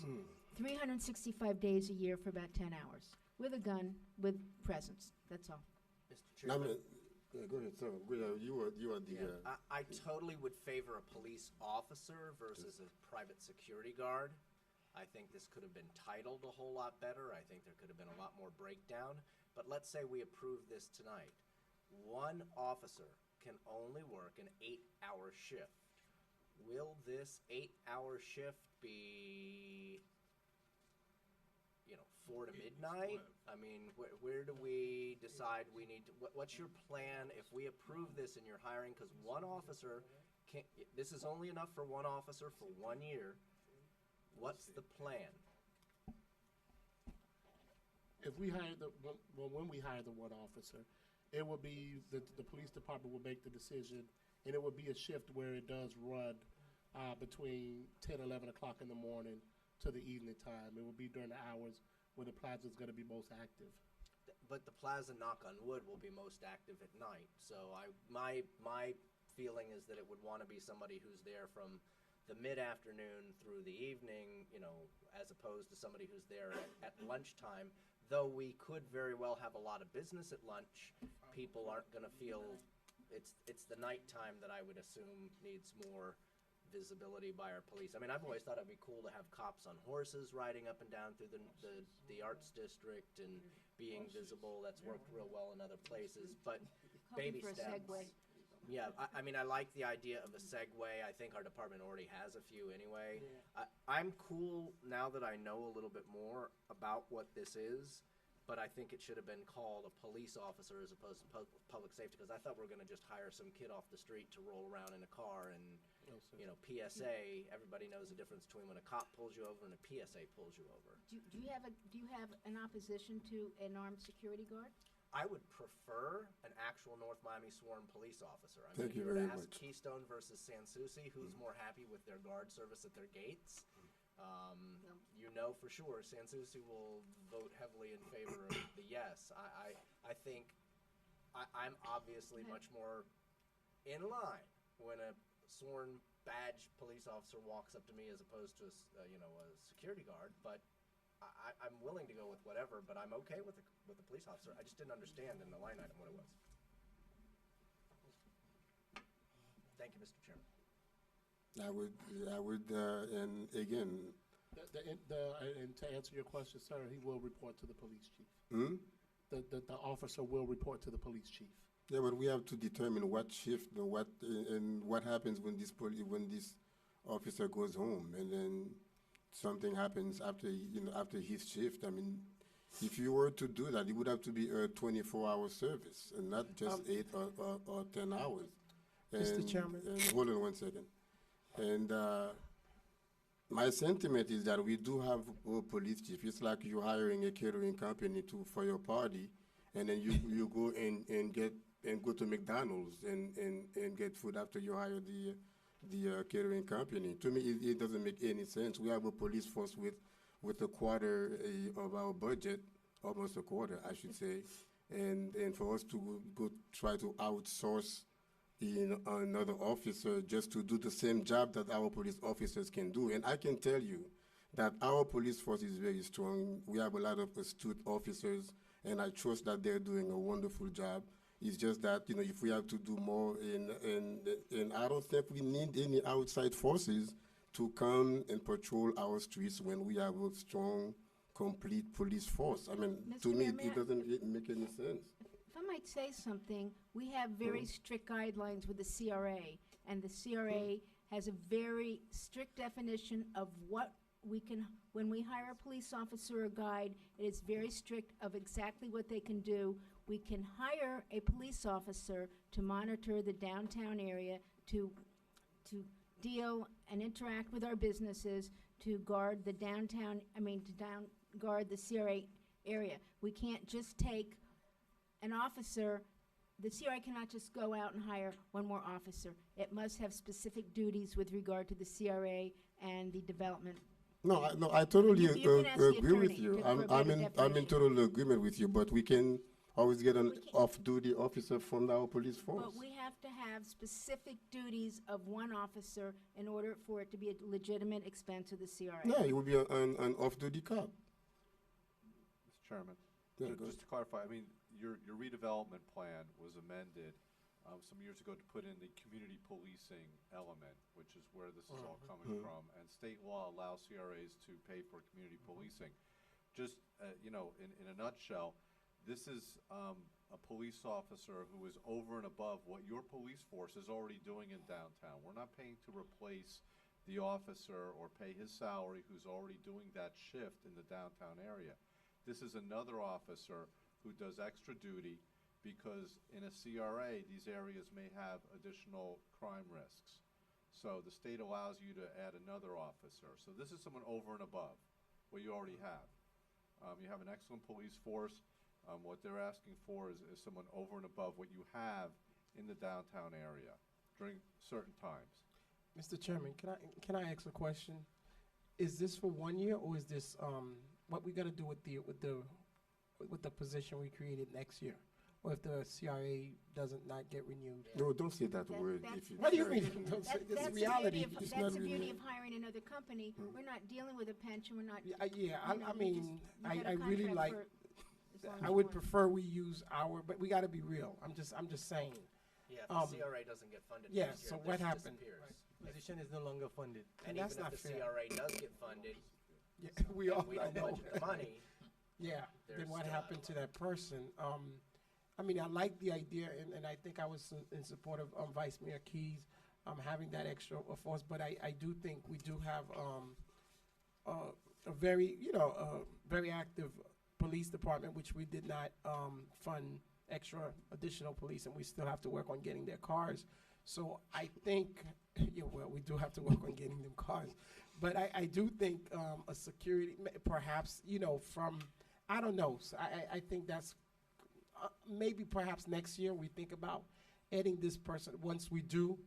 365 days a year for about 10 hours, with a gun, with presence. That's all. Mr. I Chairman. mean, yeah, go ahead, sir. You are the. Yeah, I totally would favor a police officer versus a private security guard. I think this could have been titled a whole lot better. I think there could have been a lot more breakdown. But let's say we approve this tonight. One officer can only work an 8-hour shift. Will this 8-hour shift be, 4 to midnight? I mean, where do we decide we need to, what's your plan if we approve this and you're hiring, because one officer can't, this is only enough for one officer for 1 year. What's the plan? If we hire when we hire the one officer, it will be, the police department will make the decision, and it will be a shift where it does run between 10, 11 o'clock in the morning to the evening time. It will be during the hours where the plaza is going to be most active. But the plaza, knock on wood, will be most active at night. So my feeling is that it would want to be somebody who's there from the mid-afternoon through the evening, as opposed to somebody who's there at lunchtime. though we could very well have a lot of business at lunch, people aren't gonna feel, it's the nighttime that I would assume needs more visibility by our police. I mean, I've always thought it'd be cool to have cops on horses riding up and down through the arts district and being visible. That's worked real well in other places, but Hoping baby for a steps. segue. Yeah, I mean, I like the idea of a Segway. I think our department already has a few anyway. I'm cool now that I know a little bit more about what this is, but I think it should have been called a police officer as opposed to public safety, because I thought we were gonna just hire some kid off the street to roll around in a car and, you know, PSA, everybody knows the difference between when a cop pulls you over and a PSA pulls you over. Do you have an opposition to an armed security guard? I would prefer an actual North Miami sworn police officer. I mean, Thank if you were to very ask much. Keystone versus Sans Souci, who's more happy with their guard service at their gates? You know for sure Sans Souci will vote heavily in favor of the yes. I think I'm obviously much more in line when a sworn badge police officer walks up to me as opposed to a security guard, but I'm willing to go with whatever, but I'm okay with the police officer. I just didn't understand in the line item what it was. Thank you, Mr. Chairman. I would, and again, And to answer your question, sir, he will report to the police chief. The officer will report to the police chief. yeah, but we have to determine what shift, and what happens when this officer goes home, and then something happens after his shift. I mean, if you were to do that, it would have to be a 24-hour service and not just 8 or 10 hours. Mr. Chairman? And hold on one second. And my sentiment is that we do have a police chief. It's like you're hiring a catering company for your party, and then you go and go to McDonald's and get food after you hire the catering company. To me, it doesn't make any sense. We have a police force with a quarter of our budget, almost a quarter, I should say, and for us to go try to outsource another officer just to do the same job that our police officers can do. And I can tell you that our police force is very strong. We have a lot of astute officers, and I trust that they're doing a wonderful job. It's just that, if we have to do more, and I don't think we need any outside forces to come and patrol our streets when we have a strong, complete police force. I mean, Mr. to me, Mayor, it doesn't make any sense. If I might say something, we have very strict guidelines with the CRA, and the CRA has a very strict definition of what we can, when we hire a police officer or guide, it is very strict of exactly what they can do. We can hire a police officer to monitor the downtown area, to deal and interact with our businesses, to guard the guard the CRA area. We can't just take an officer, the CRA cannot just go out and hire one more officer. It must have specific duties with regard to the CRA and the development. No, I totally You can ask the agree with attorney you. for a I'm better in definition. total agreement with you, but we can always get an We can't- off-duty officer from our police force. But we have to have specific duties of one officer in order for it to be a legitimate expense of the CRA. Yeah, it would be an off-duty cop. Mr. Chairman, Yeah, ju- go just to clarify, I mean, your redevelopment plan was amended some years ago to put in the community policing element, which is where this is all coming from. And state law allows CRAs to pay for community policing. Just, in a nutshell, this is a police officer who is over and above what your police force is already doing in downtown. We're not paying to replace the officer or pay his salary who's already doing that shift in the downtown area. This is another officer who does extra duty because in a CRA, these areas may have additional crime risks. So the state allows you to add another officer. So this is someone over and above what you already have. You have an excellent police force. What they're asking for is someone over and above what you have in the downtown area during certain times. Mr. Chairman, can I ask a question? Is this for 1 year, or is this what we got to do with the position we created next year? or if the CRA doesn't not get renewed. No, don't say that That- word. that's- If you What do you sorry. mean? Don't say- That- This is that's the reality. beauty of- It's That's not the beauty really- of hiring another company. We're not dealing with a pension, we're not. Yeah, you know, I you mean, just- you got a I really contract like, for as long as I you would want. prefer we use our, but we gotta be real. I'm just saying. Yeah, if Um, the CRA doesn't get funded yeah, next year, so this what happened? disappears. Position is no longer funded. And that's even not if the fair. CRA does get funded, Yeah, we all and we don't know. budget the money, Yeah, They're then what still out happened of to that person? I mean, I like the idea, and I think I was in support of Vice Mayor Keys having that extra force, but I do think we do have a very, very active police department, which we did not fund extra additional police, and we still have to work on getting their cars. So I think, yeah, well, we do have to work on getting them cars. But I do think a security, perhaps, from, I don't know. So I think that's, maybe perhaps next year we think about adding this person. Once we do,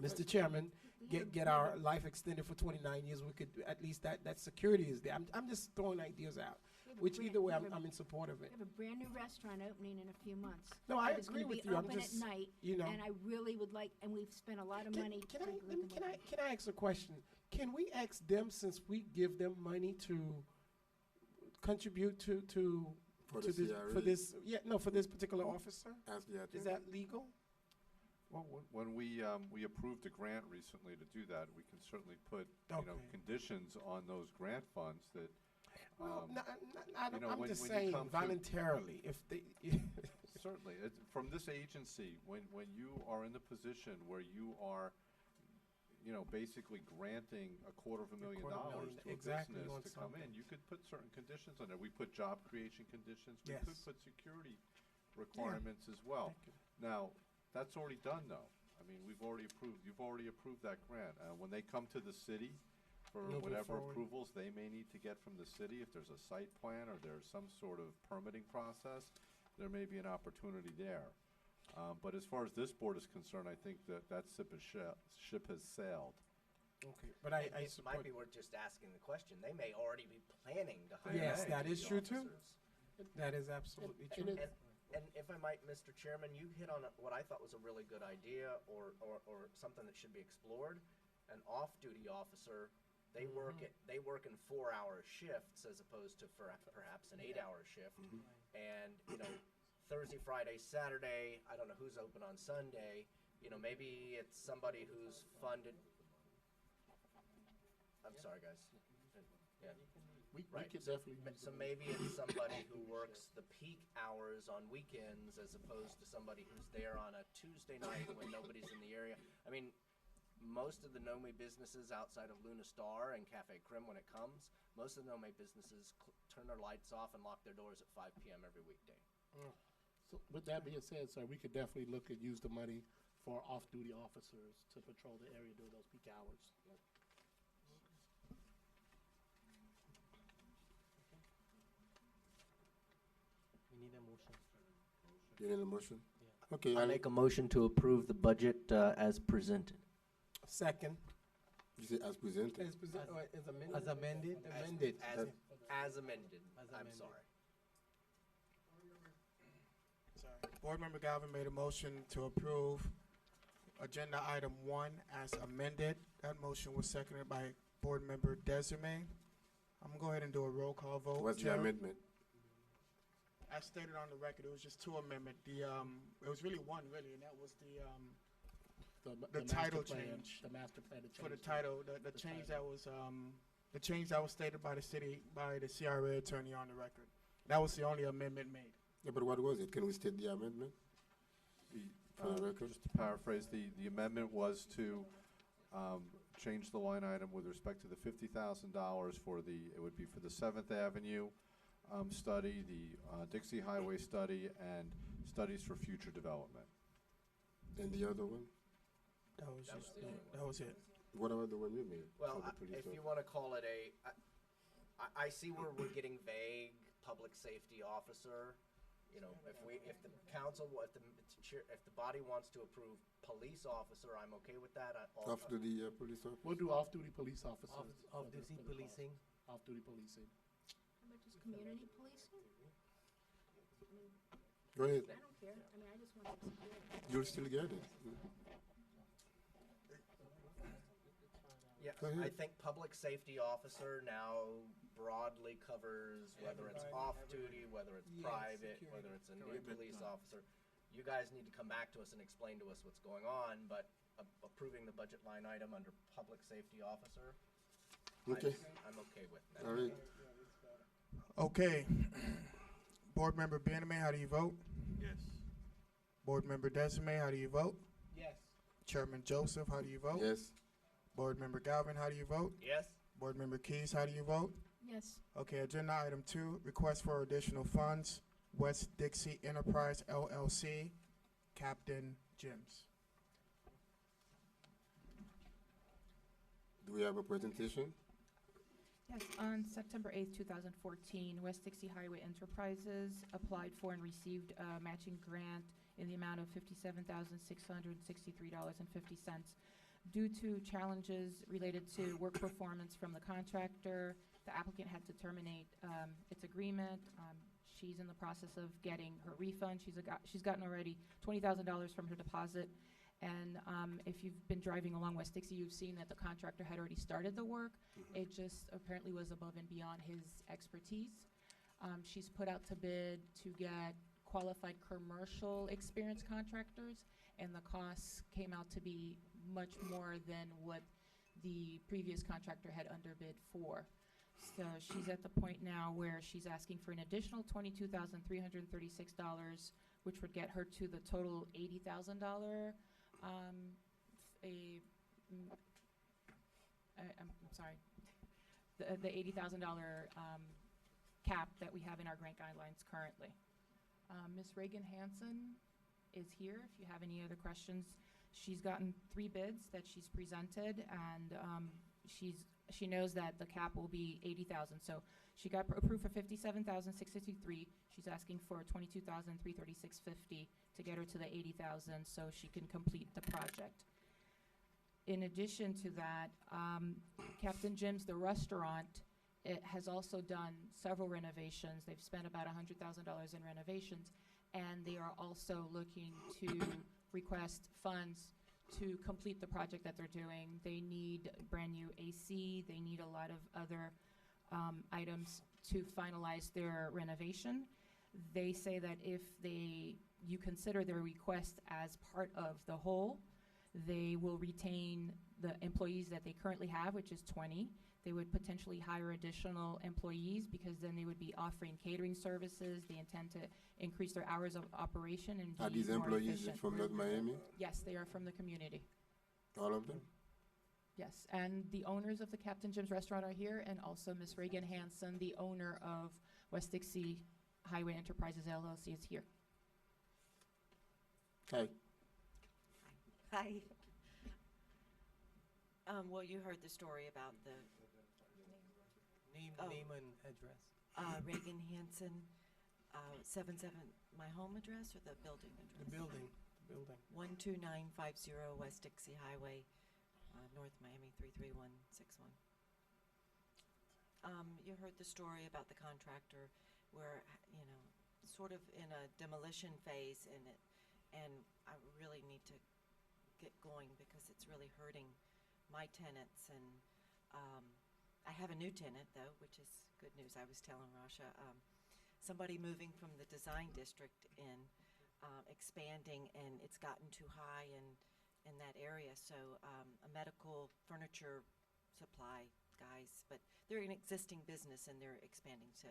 Mr. Chairman, get our life extended for 29 years, we could, at least that security is there. I'm just throwing ideas out, which either way, I'm in support of We it. have a brand-new restaurant opening in a few months. No, I It's gonna agree be with you. I'm open just, at night, you know. and I really would like, and we've spent a lot of money. Can to I, let let me- them can open. I ask a question? Can we ask them, since we give them money to contribute to For to the this, CRA, for this, yeah, no, for this particular officer? ask the attorney. Is that legal? Well, when we approved a grant recently to do that, we can certainly put, Okay. conditions on those grant funds that, Well, I don't, know, I'm when- just when you saying come to- voluntarily, if they, certainly, from this agency, when you are in the position where you are, basically granting $250,000 $250,000, to a exactly, business on to come in, something. you could put certain conditions on there. We put job creation conditions, we could Yes. put security requirements as well. Thank you. Now, that's already done, though. I mean, you've already approved that grant. When they come to the city for Moving whatever forward. approvals they may need to get from the city, if there's a site plan or there's some sort of permitting process, there may be an opportunity there. But as far as this board is concerned, I think that ship has sailed. Okay, but I it support. might be worth just asking the question. They may already be planning to hire Yes, that is security true, too. officers. That is absolutely And true. it- And if I might, Mr. Chairman, you hit on what I thought was a really good idea, or something that should be explored. An off-duty officer, they work in 4-hour shifts as opposed to perhaps an 8-hour shift. And, Thursday, Friday, Saturday, I don't know who's open on Sunday, maybe it's somebody who's funded. I'm sorry, guys. Yeah. We Right. could definitely use So them. maybe it's somebody who works the peak hours on weekends as opposed to somebody who's there on a Tuesday night when nobody's in the area. I mean, most of the Nome businesses outside of Luna Star and Cafe Crim, when it comes, most of the Nome businesses turn their lights off and lock their doors at 5 p.m. every weekday. So with that being said, sir, we could definitely look at use the money for off-duty officers to patrol the area during those peak hours. We need a motion. You need a motion? Yeah. Okay, I make a motion to approve the budget as presented. Second, you say as presented. as present, or as amended? As amended? Amended. As amended. As I'm amended. sorry. Sorry. Board Member Galvin made a motion to approve agenda item 1 as amended. That motion was seconded by Board Member Desirme. I'm gonna go ahead and do a roll call vote. What's the Chair. amendment? As stated on the record, it was just 2 amendment. It was really 1, really, and that was the master title plan- change. The master plan to change. for the title, the change that was, the change that was stated by the city, by the CRA attorney on the record. That was the only amendment made. Yeah, but what was it? Can we state the amendment for the record? Just to paraphrase, the amendment was to change the line item with respect to the $50,000 it would be for the 7th Avenue study, the Dixie Highway study, and studies for future development. And the other one? That was That was just, the only that was it. What about the one you made? Well, for the police if you officer? want to call it I see where we're getting vague, public safety officer. If the council, if the body wants to approve police officer, I'm okay with that. After the police officer? We'll do off-duty police officers. Off-duty policing. Off-duty policing. How about just community policing? I mean, Go ahead. I don't care. I mean, I just want to secure it. You'll still get it. Yeah, Go I ahead. think public safety officer now broadly covers whether it's off-duty, whether it's private, whether it's a new police officer. You guys need to come back to us and explain to us what's going on, but approving the budget line item under public safety officer, Okay. I'm okay with that. All right. Okay. Board Member Benjamin, how do you vote? Yes. Board Member Desime, how do you vote? Yes. Chairman Joseph, how do you vote? Yes. Board Member Galvin, how do you vote? Yes? Board Member Keys, how do you vote? Yes. Okay, agenda item 2, request for additional funds, West Dixie Enterprise LLC, Captain Jim's. Do we have a presentation? Yes, on September 8th, 2014, West Dixie Highway Enterprises applied for and received a matching grant in the amount of $57,663.50. Due to challenges related to work performance from the contractor, the applicant had to terminate its agreement. She's in the process of getting her refund. She's gotten already $20,000 from her deposit. And if you've been driving along West Dixie, you've seen that the contractor had already started the work. It just apparently was above and beyond his expertise. She's put out to bid to get qualified commercial experienced contractors, and the costs came out to be much more than what the previous contractor had underbid for. So she's at the point now where she's asking for an additional $22,336, which would get her to the total $80,000. I'm sorry, the $80,000 cap that we have in our grant guidelines currently. Ms. Reagan Hansen is here if you have any other questions. She's gotten 3 bids that she's presented, and she knows that the cap will be $80,000. So she got approved for $57,663. She's asking for $22,336.50 to get her to the $80,000 so she can complete the project. In addition to that, Captain Jim's, the restaurant, it has also done several renovations. They've spent about $100,000 in renovations, and they are also looking to request funds to complete the project that they're doing. They need brand new AC. They need a lot of other items to finalize their renovation. They say that if you consider their request as part of the whole, they will retain the employees that they currently have, which is 20. They would potentially hire additional employees because then they would be offering catering services. They intend to increase their hours of operation and Are be these more employees efficient. from North Miami? Yes, they are from the community. All of them? Yes, and the owners of the Captain Jim's restaurant are here, and also Ms. Reagan Hansen, the owner of West Dixie Highway Enterprises LLC, is here. Hi. Hi. Well, you heard the story about the Name, Oh. name and address. Reagan Hansen, 77, my home address or the building The address? building. 12950 West Dixie Highway, North Miami 33161. You heard the story about the contractor where, sort of in a demolition phase, and I really need to get going because it's really hurting my tenants. And I have a new tenant though, which is good news. I was telling Rasha, somebody moving from the design district in, expanding, and it's gotten too high in that area. So a medical furniture supply guys, but they're an existing business and they're expanding to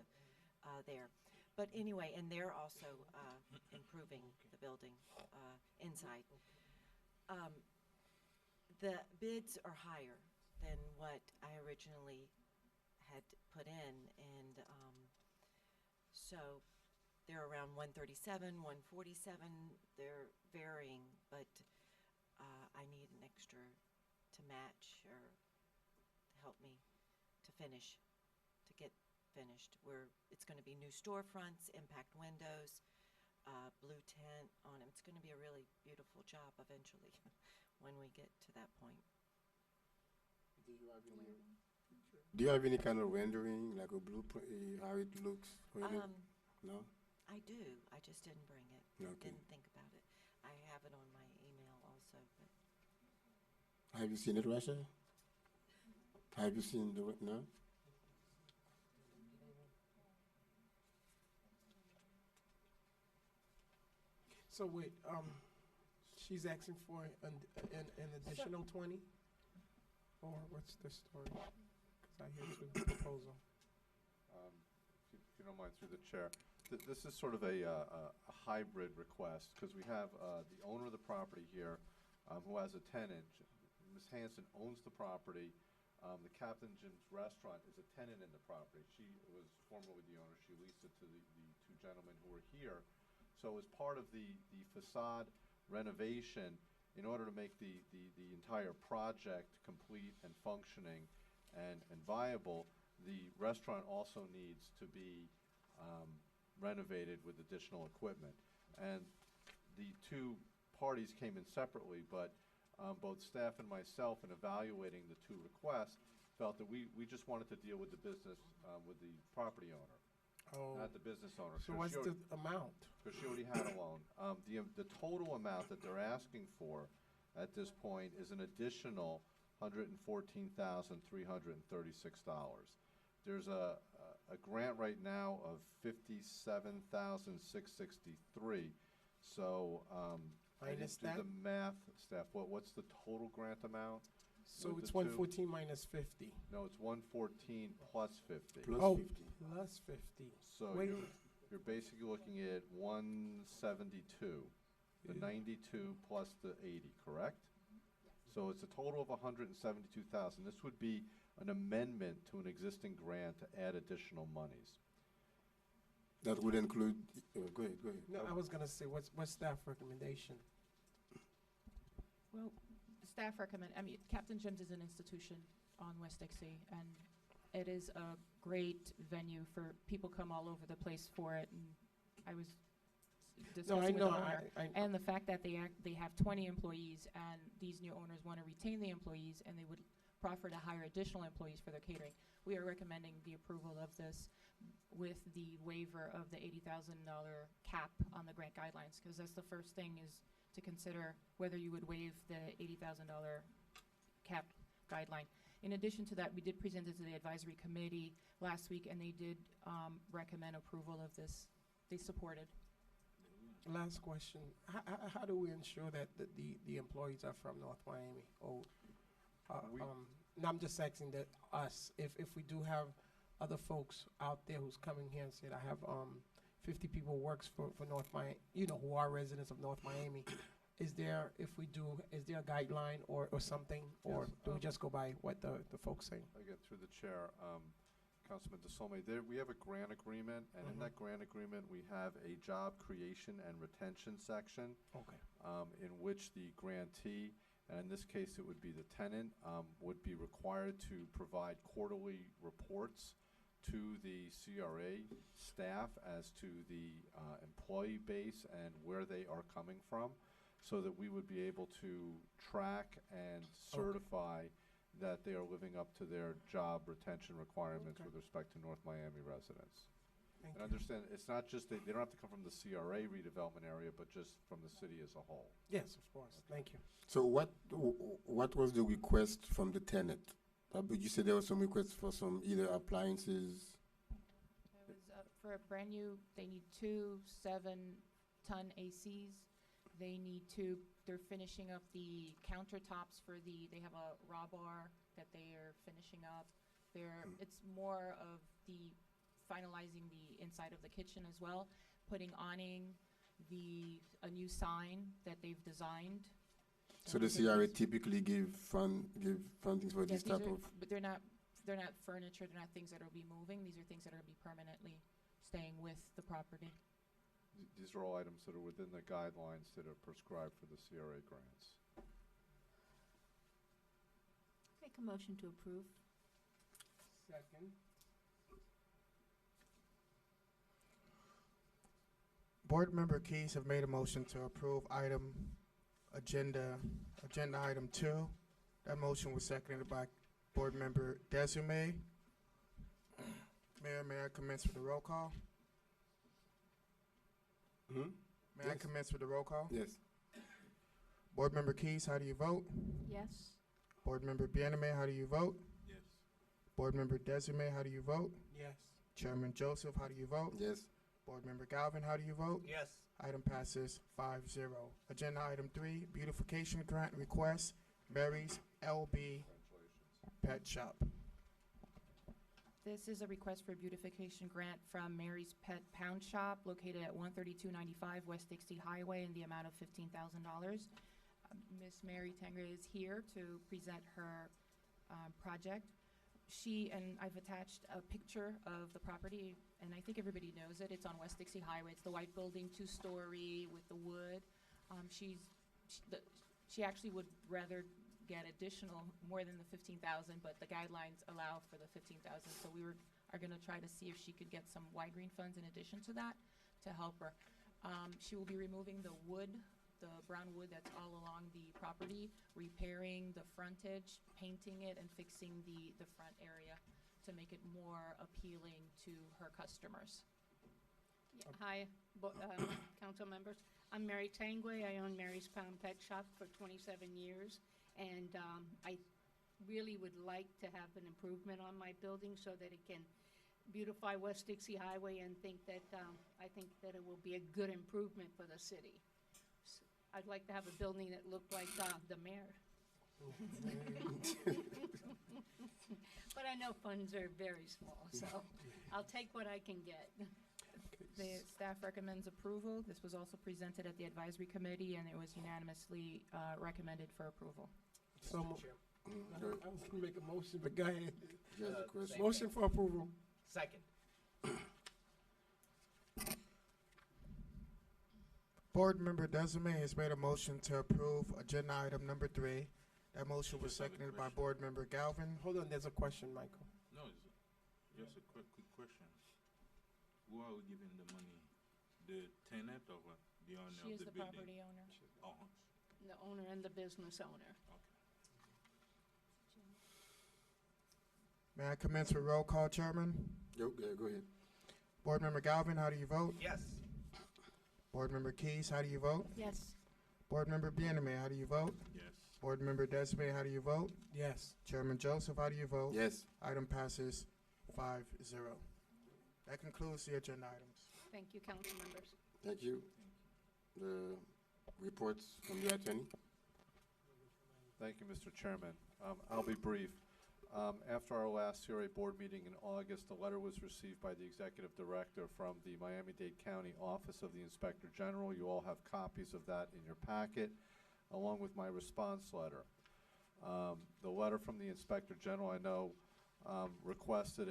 there. But anyway, and they're also improving the building inside. The bids are higher than what I originally had put in, and so they're around 137, 147. They're varying, but I need an extra to match or to help me to finish, to get finished. Where it's going to be new storefronts, impact windows, blue tint on them. It's going to be a really beautiful job eventually when we get to that point. Do you have any kind of rendering, like a blueprint, how it looks? Or any- no? I I do, I just didn't bring it. Okay. Didn't think about it. I have it on my email also, but Have you seen it, Rasha? Have you seen no? So wait, she's asking for an additional 20? Or what's the story? Because I hear two proposal. If you don't mind, through the chair, this is sort of a hybrid request, because we have the owner of the property here who has a tenant. Ms. Hanson owns the property. The Captain Jim's Restaurant is a tenant in the property. She was formerly the owner. She leased it to the two gentlemen who are here. So as part of the facade renovation, in order to make the entire project complete and functioning and viable, the restaurant also needs to be renovated with additional equipment. And the two parties came in separately, but both staff and myself, in evaluating the two requests, felt that we just wanted to deal with the business, with the property owner, Oh, not the business owner. so what's the amount? Because she already had a loan. The total amount that they're asking for at this point is an additional $114,336. There's a grant right now of $57,663. So, I didn't Minus do that? the math, staff. What's the total grant amount? So with it's the two? 114 minus 50. No, it's 114 plus 50. Plus Oh, 50. plus 50. So Wait. you're basically looking at 172, the Yeah. 92 plus the 80, correct? So it's a total of 172,000. This would be an amendment to an existing grant to add additional monies. That would include. Go ahead. No, I was gonna say, what's staff recommendation? Well, staff recommend, Captain Jim's is an institution on West Dixie, and it is a great venue for, people come all over the place for it, and I was No, I discussing with the know, owner. I And the fact that they have 20 employees, and these new owners want to retain the employees, and they would proffer to hire additional employees for their catering. We are recommending the approval of this with the waiver of the $80,000 cap on the grant guidelines, because that's the first thing, is to consider whether you would waive the $80,000 cap guideline. In addition to that, we did present it to the advisory committee last week, and they did recommend approval of this. They supported. Last question. How do we ensure that the employees are from North Miami? Or, no, I'm just asking that if we do have other folks out there who's coming here and said, I have 50 people works for North Miami, who are residents of North Miami, is there a guideline or something? Or Yes, do we just go by what the folks say? Again, through the chair, Councilman DeSolme, we have a grant agreement, and in that grant agreement, we have a job creation and retention section. Okay. In which the grantee, and in this case it would be the tenant, would be required to provide quarterly reports to the CRA staff as to the employee base and where they are coming from, so that we would be able to track and certify that they are living up to their job retention requirements with respect to North Miami residents. Thank And you. understand, it's not just, they don't have to come from the CRA redevelopment area, but just from the city as a whole. Yes, of course. Thank you. So what was the request from the tenant? But you said there was some requests for some either appliances. It was for a brand new, they need 2 7-ton ACs. They're finishing up the countertops they have a raw bar that they are finishing up. It's more of finalizing the inside of the kitchen as well, putting awning, a new sign that they've designed. So the CRA typically give funding for this type of. But they're not furniture, they're not things that will be moving, these are things that are going to be permanently staying with the property. These are all items that are within the guidelines that are prescribed for the CRA grants. Make a motion to approve. Second. Board Member Keys have made a motion to approve agenda item 2. That motion was seconded by Board Member Desume. Mayor, may I commence with the roll call? May I Yes. commence with the roll call? Yes. Board Member Keys, how do you vote? Yes. Board Member Bieneme, how do you vote? Yes. Board Member Desiree, how do you vote? Yes. Chairman Joseph, how do you vote? Yes. Board Member Galvin, how do you vote? Yes. Item passes 5-0. Agenda item 3, beautification grant request, Mary's LB Pet Shop. This is a request for a beautification grant from Mary's Pet Pound Shop located at 13295 West Dixie Highway in the amount of $15,000. Miss Mary Tangre is here to present her project. And I've attached a picture of the property, and I think everybody knows it. It's on West Dixie Highway. It's the white building, 2-story with the wood. She actually would rather get more than the 15,000, but the guidelines allow for the 15,000. So are going to try to see if she could get some Y Green funds in addition to that to help her. She will be removing the wood, the brown wood that's all along the property, repairing the frontage, painting it, and fixing the front area to make it more appealing to her customers. Yeah, hi, council members. I'm Mary Tangway. I own Mary's Pound Pet Shop for 27 years. And I really would like to have an improvement on my building so that it can beautify West Dixie Highway, and I think that it will be a good improvement for the city. So I'd like to have a building that looked like the mayor. But I know funds are very small, so I'll take what I can get. The staff recommends approval. This was also presented at the advisory committee, and it was unanimously recommended for approval. So, Go- I was gonna make a motion, but go ahead. You have a question? Motion for approval. Second. Board Member Desiree has made a motion to approve agenda item number 3. That motion was Just have a seconded by question. Board Member Galvin. Hold on, there's a question, Michael. No, it's just a quick question. Who are we giving the money? The tenant or what? The owner She of is the the building? property owner. Oh, The owner and the business owner. okay. May I commence with roll call, Chairman? Go ahead. Board Member Galvin, how do you vote? Yes. Board Member Keys, how do you vote? Yes. Board Member Bieneme, how do you vote? Yes. Board Member Desiree, how do you vote? Yes. Chairman Joseph, how do you vote? Yes. Item passes 5-0. That concludes the agenda items. Thank you, council members. Thank you. The reports from the attorney? Thank you, Mr. Chairman. I'll be brief. After our last CRA board meeting in August, a letter was received by the executive director from the Miami-Dade County Office of the Inspector General. You all have copies of that in your packet, along with my response letter. The letter from the Inspector General, I know, requested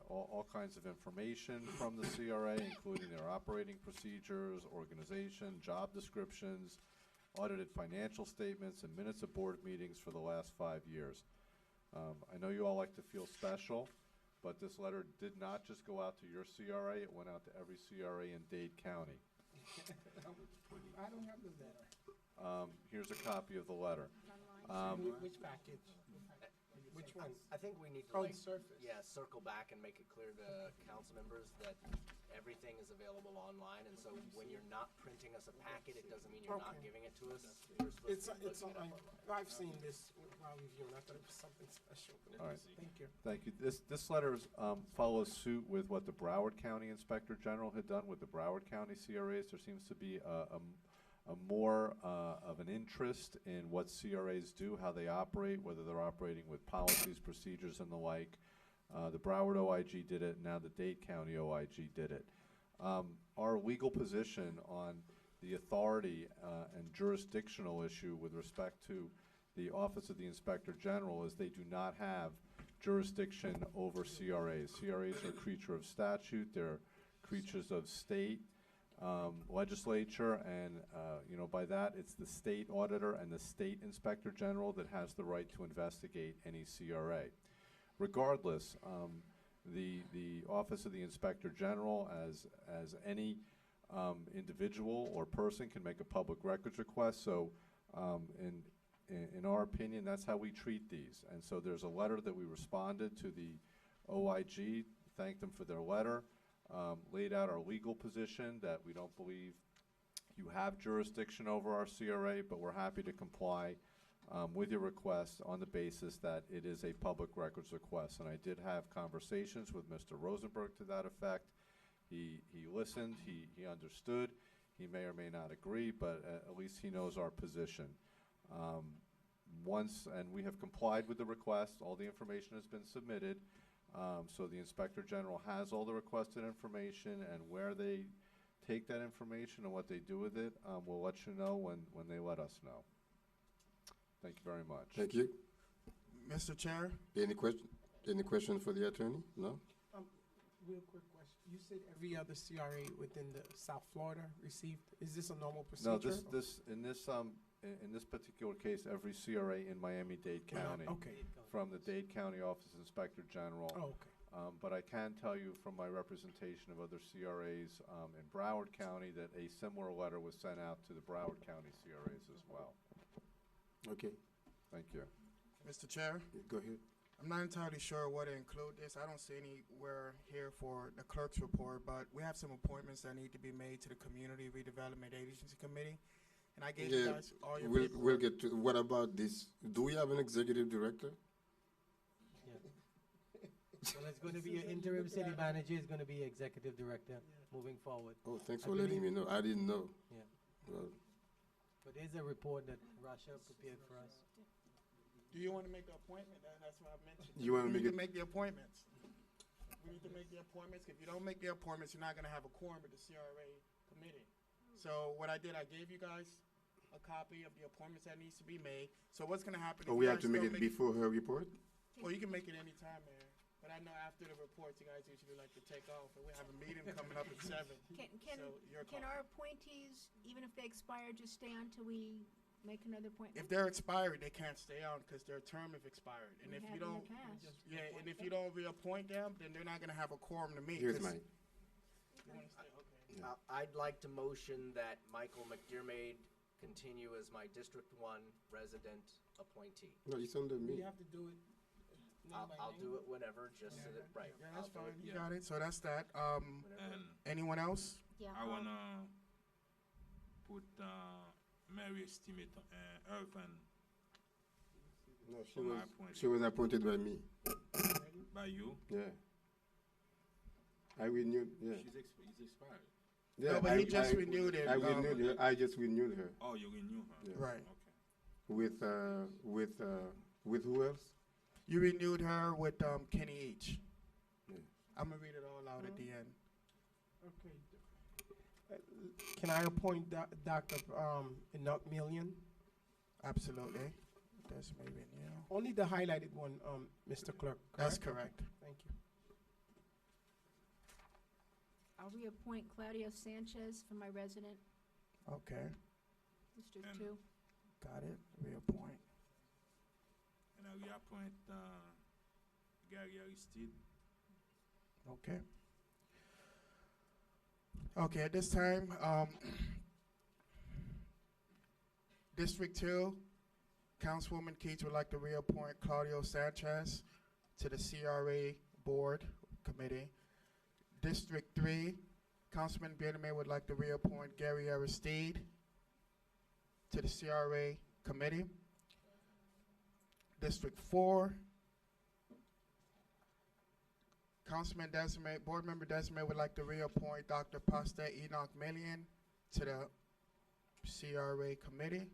all kinds of information from the CRA, including their operating procedures, organization, job descriptions, audited financial statements, and minutes of board meetings for the last 5 years. I know you all like to feel special, but this letter did not just go out to your CRA, it went out to every CRA in Dade County. I don't have the letter. Here's a copy of the letter. Which package? Which one? I think we need to, Oh, like, the surface. circle back and make it clear to council members that everything is available online, and so when you're not printing us a packet, it doesn't mean you're not Okay. giving it to us. You're supposed to be It's looking it up on, online. I've seen this while reviewing. I thought it was something special. All right. Thank you. Thank you. This letter follows suit with what the Broward County Inspector General had done with the Broward County CRAs. There seems to be a more of an interest in what CRAs do, how they operate, whether they're operating with policies, procedures, and the like. The Broward OIG did it, and now the Dade County OIG did it. Our legal position on the authority and jurisdictional issue with respect to the Office of the Inspector General is they do not have jurisdiction over CRAs. CRAs are a creature of statute, they're creatures of state legislature, and by that, it's the state auditor and the state inspector general that has the right to investigate any CRA. Regardless, the Office of the Inspector General, as any individual or person, can make a public records request. So, in our opinion, that's how we treat these. And so there's a letter that we responded to the OIG, thanked them for their letter. laid out our legal position, that we don't believe you have jurisdiction over our CRA, but we're happy to comply with your request on the basis that it is a public records request. And I did have conversations with Mr. Rosenberg to that effect. He listened, he understood. He may or may not agree, but at least he knows our position. And we have complied with the request. All the information has been submitted. So the Inspector General has all the requested information, and where they take that information and what they do with it, we'll let you know when they let us know. Thank you very much. Thank you. Mr. Chair? Any question for the attorney? No? Real quick question. You said every other CRA within the South Florida received, is this a normal procedure? No, in this particular case, every CRA in Miami-Dade County. Okay. From the Dade County Office of Inspector General. Oh, okay. But I can tell you from my representation of other CRAs in Broward County that a similar letter was sent out to the Broward County CRAs as well. Okay. Thank you. Mr. Chair? Go ahead. I'm not entirely sure what to include this. I don't see anywhere here for the clerk's report, but we have some appointments that need to be made to the Community Redevelopment Agency Committee. And I gave you guys all your we'll paperwork. get to, what about this? Do we have an executive director? Well, it's going to be an interim city manager, is going to be executive director moving forward. Oh, thanks I for letting me believe- know. I didn't know. Yeah. Well, But there's a report that Rasha prepared for us. Do you want to make the appointment? That's what I mentioned. You wanna We make need it- to make the appointments. We need to make the appointments. If you don't make the appointments, you're not going to have a quorum with the CRA committee. So what I did, I gave you guys a copy of the appointments that needs to be made. So what's going to happen? oh, if we you have to guys make don't it before her report? Well, you can make it any time, Mayor. But I know after the reports, you guys usually like to take off, and we have a meeting coming up at 7. So your Can call. our appointees, even if they expire, just stay on till we make another appointment? If they're expired, they can't stay on because their term is expired. And We if have you in the don't, past. yeah, and if you don't reappoint them, then they're not going to have a quorum to meet. Here's 'cause- mine. You wanna stay? Okay. Yeah. I'd like to motion that Michael McDermott continue as my District 1 resident appointee. No, it's under We me. have to do it name by I'll name? do it whenever, just so that, right. Yeah, that's I'll do it fine. You Yeah. got it. So that's that. whenever. And Anyone else? Yeah. I wanna put Mary estimate Irvin No, she for my was, appointment. she was appointed by me. By you? Yeah. I renewed, yeah. He's expired. Yeah, No, but he just renewed it. I renewed her. I just renewed her. Oh, you renew her? Yeah. Right. Okay. With who else? You renewed her with Kenny H. Yeah. I'm gonna read it all out at the end. Okay. Can I appoint Dr. Enoch Million? Absolutely. That's maybe new. Only the highlighted one, Mr. Clerk. That's correct. Thank you. I'll reappoint Claudio Sanchez for my resident, Okay. District And- 2. Got it. Reappoint. And I reappoint Gary Aristide. Okay. Okay, at this time, District 2, Councilwoman Keats would like to reappoint Claudio Sanchez to the CRA Board Committee. District 3, Councilman Biedemeyer would like to reappoint Gary Aristide to the CRA Committee. District 4, Councilman Desime, Board Member Desime would like to reappoint Dr. Pasta Enoch Millian to the CRA Committee.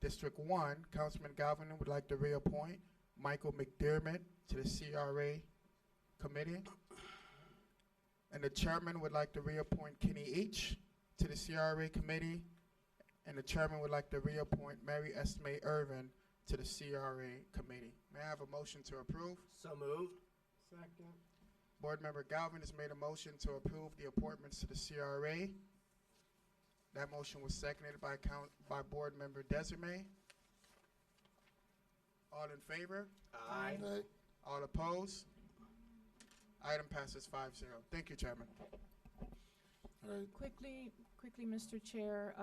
District 1, Councilman Galvin would like to reappoint Michael McDermott to the CRA Committee. And the chairman would like to reappoint Kenny H. to the CRA Committee. And the chairman would like to reappoint Mary Esme Irvin to the CRA Committee. May I have a motion to approve? So moved. Second. Board Member Galvin has made a motion to approve the appointments to the CRA. That motion was seconded by Board Member Desime. All in favor? Aye. Aye. All opposed? Item passes 5-0. Thank you, Chairman. All right. Quickly, Mr. Chair,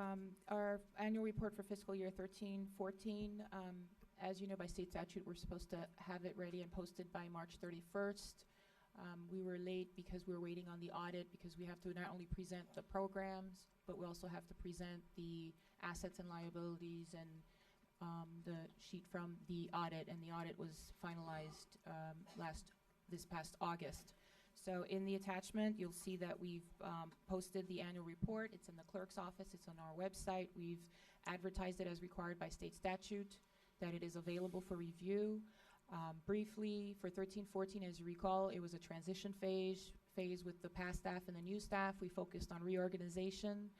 our annual report for fiscal year 13-14, as you know by state statute, we're supposed to have it ready and posted by March 31st. We were late because we were waiting on the audit, because we have to not only present the programs, but we also have to present the assets and liabilities and the sheet from the audit, and the audit was finalized this past August. So in the attachment, you'll see that we've posted the annual report. It's in the clerk's office. It's on our website. We've advertised it as required by state statute, that it is available for review. Briefly, for 13-14, as you recall, it was a transition phase with the past staff and the new staff. We focused on reorganization.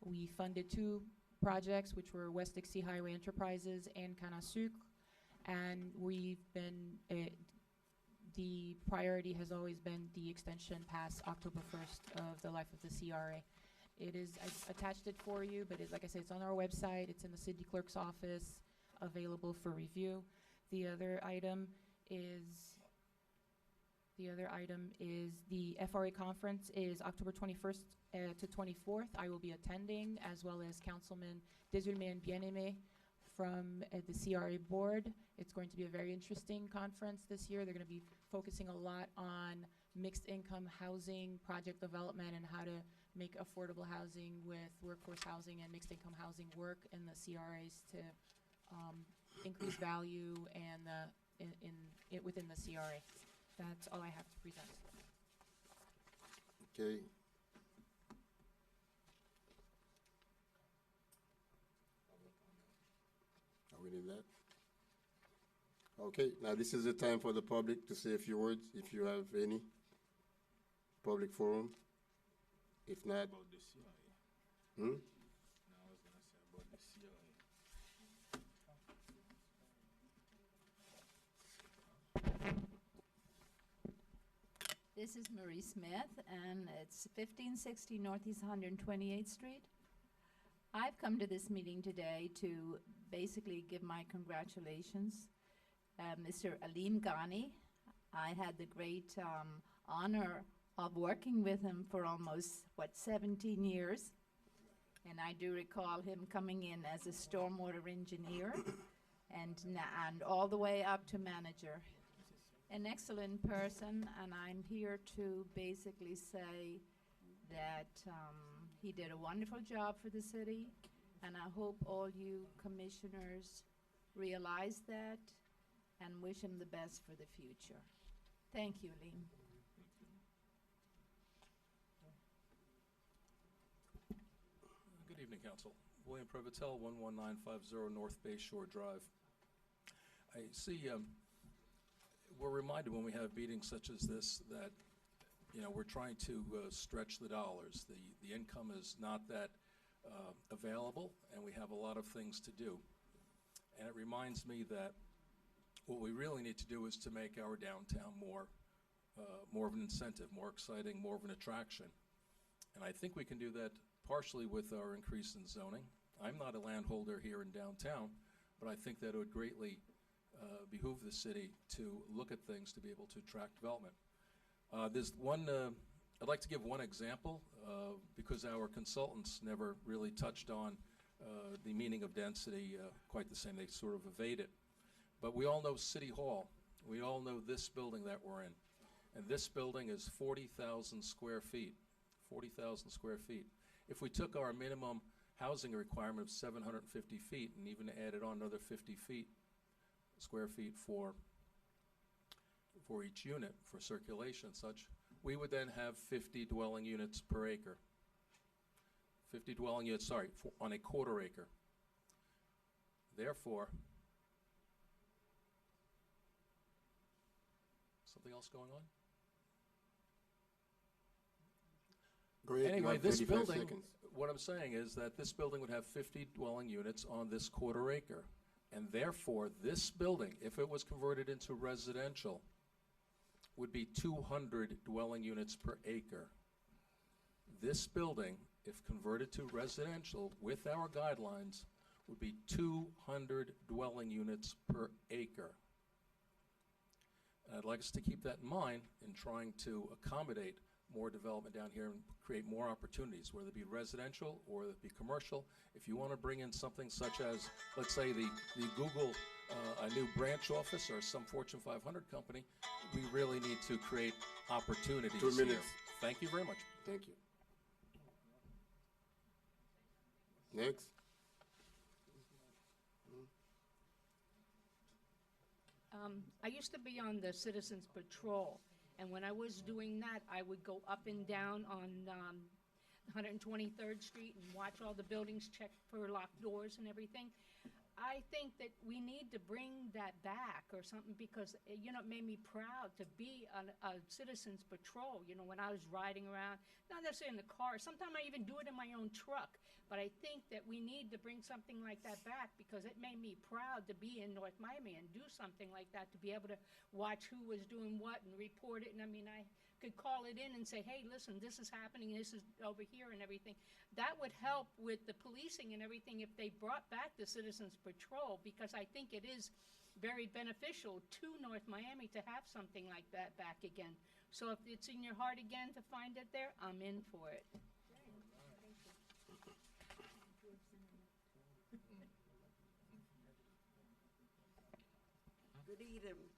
We funded 2 projects, which were West Dixie Highway Enterprises and Canasuc, and we've been the priority has always been the extension past October 1st of the life of the CRA. It is, I attached it for you, but like I said, it's on our website. It's in the city clerk's office, available for review. The other item is the FRA conference is October 21st to 24th. I will be attending, as well as Councilman Desulmé and Bien-Aimé from the CRA board. It's going to be a very interesting conference this year. They're going to be focusing a lot on mixed income housing, project development, and how to make affordable housing with workforce housing and mixed income housing work in the CRAs to increase value and within the CRA. That's all I have to present. Okay. Are we in that? Okay, now this is the time for the public to say a few words, if you have any. Public forum. If not, About the CRA. hmm? No, I was going to say about the CRA. This is Marie Smith, and it's 1560 Northeast 128th Street. I've come to this meeting today to basically give my congratulations. Mr. Alim Ghani, I had the great honor of working with him for almost, 17 years. And I do recall him coming in as a stormwater engineer and all the way up to manager. An excellent person, and I'm here to basically say that he did a wonderful job for the city, and I hope all you commissioners realize that and wish him the best for the future. Thank you, Liam. Good evening, Council. William Privitel, 11950 North Bay Shore Drive. I see we're reminded when we have meetings such as this that, we're trying to stretch the dollars. The income is not that available, and we have a lot of things to do. And it reminds me that what we really need to do is to make our downtown more of an incentive, more exciting, more of an attraction. And I think we can do that partially with our increase in zoning. I'm not a landholder here in downtown, but I think that it would greatly behoove the city to look at things to be able to attract development. There's one, I'd like to give one example because our consultants never really touched on the meaning of density quite the same. They sort of evade it. But we all know City Hall. We all know this building that we're in. And this building is 40,000 square feet. 40,000 square feet. If we took our minimum housing requirement of 750 feet and even added on another 50 square feet for each unit for circulation and such, we would then have 50 dwelling units per acre. 50 dwelling units, sorry, on a quarter acre. Therefore, something else going on? Go ahead, you Anyway, have this 35 building, seconds. what I'm saying is that this building would have 50 dwelling units on this quarter acre. And therefore, this building, if it was converted into residential, would be 200 dwelling units per acre. This building, if converted to residential with our guidelines, would be 200 dwelling units per acre. And I'd like us to keep that in mind in trying to accommodate more development down here and create more opportunities, whether it be residential or it be commercial. If you want to bring in something such as, let's say, the Google a new branch office or some Fortune 500 company. We really need to create opportunities 2 here. minutes. Thank you very much. Thank you. Next. I used to be on the Citizens Patrol, and when I was doing that, I would go up and down on 123rd Street and watch all the buildings, check for locked doors and everything. I think that we need to bring that back or something because, you know, it made me proud to be on a Citizens Patrol, you know, when I was riding around, not necessarily in the car. Sometimes I even do it in my own truck. But I think that we need to bring something like that back because it made me proud to be in North Miami and do something like that, to be able to watch who was doing what and report it. And I mean, I could call it in and say, hey, listen, this is happening, this is over here and everything. That would help with the policing and everything if they brought back the Citizens Patrol, because I think it is very beneficial to North Miami to have something like that back again. So if it's in your heart again to find it there, I'm in for it.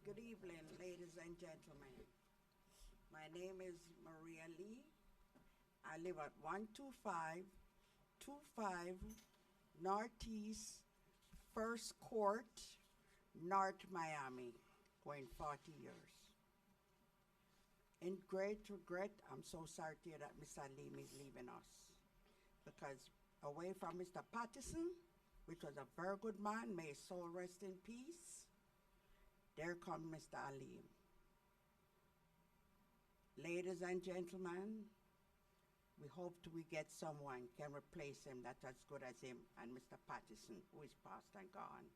Good evening, ladies and gentlemen. My name is Maria Lee. I live at 12525 Northeast First Court, North Miami, going 40 years. In great regret, I'm so sorry to hear that Mr. Lee is leaving us, because away from Mr. Patterson, which was a very good man, may his soul rest in peace, there comes Mr. Alim. Ladies and gentlemen, we hope we get someone can replace him that's as good as him and Mr. Patterson, who is past and gone.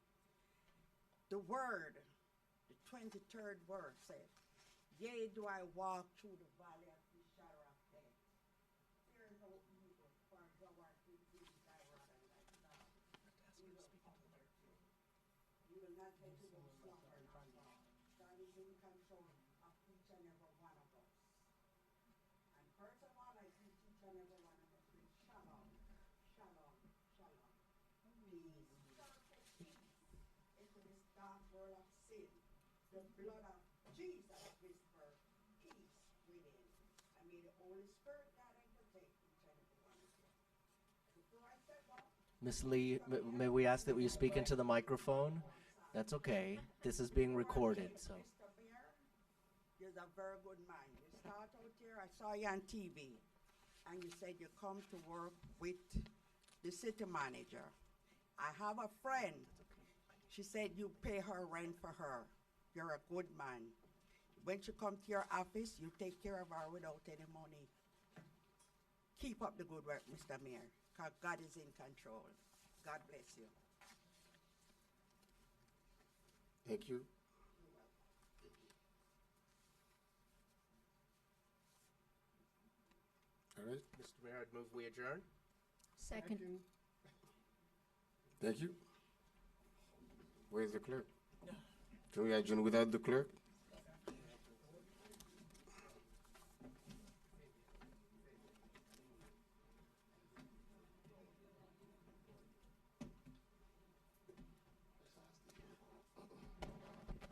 The word, the 23rd verse said, yea, do I walk through the valley of the shadow of death, fear no evil, for thou art with me, thy rod and thy staff. You will not let him slumber nor fall. God is in control of each and every one of us. And first of all, I greet each and every one of us with shalom, shalom, shalom. Peace, perfect peace into this dark world of sin. The blood of Jesus whisper peace within. And may the Holy Spirit guide and protect each and every one of you. Before I step up, Miss Lee, may we ask that you speak into the microphone? That's okay. This is being recorded, so. Mr. Mayor, you're a very good man. You start out here, I saw you on TV, and you said you come to work with the city manager. I have a friend. She said you pay her rent for her. You're a good man. When she comes to your office, you take care of her without any money. Keep up the good work, Mr. Mayor, because God is in control. God bless you. Thank you. All right. Mr. Mayor, I'd move we adjourn. Second. Thank you. Where's the clerk? Can we adjourn without the clerk?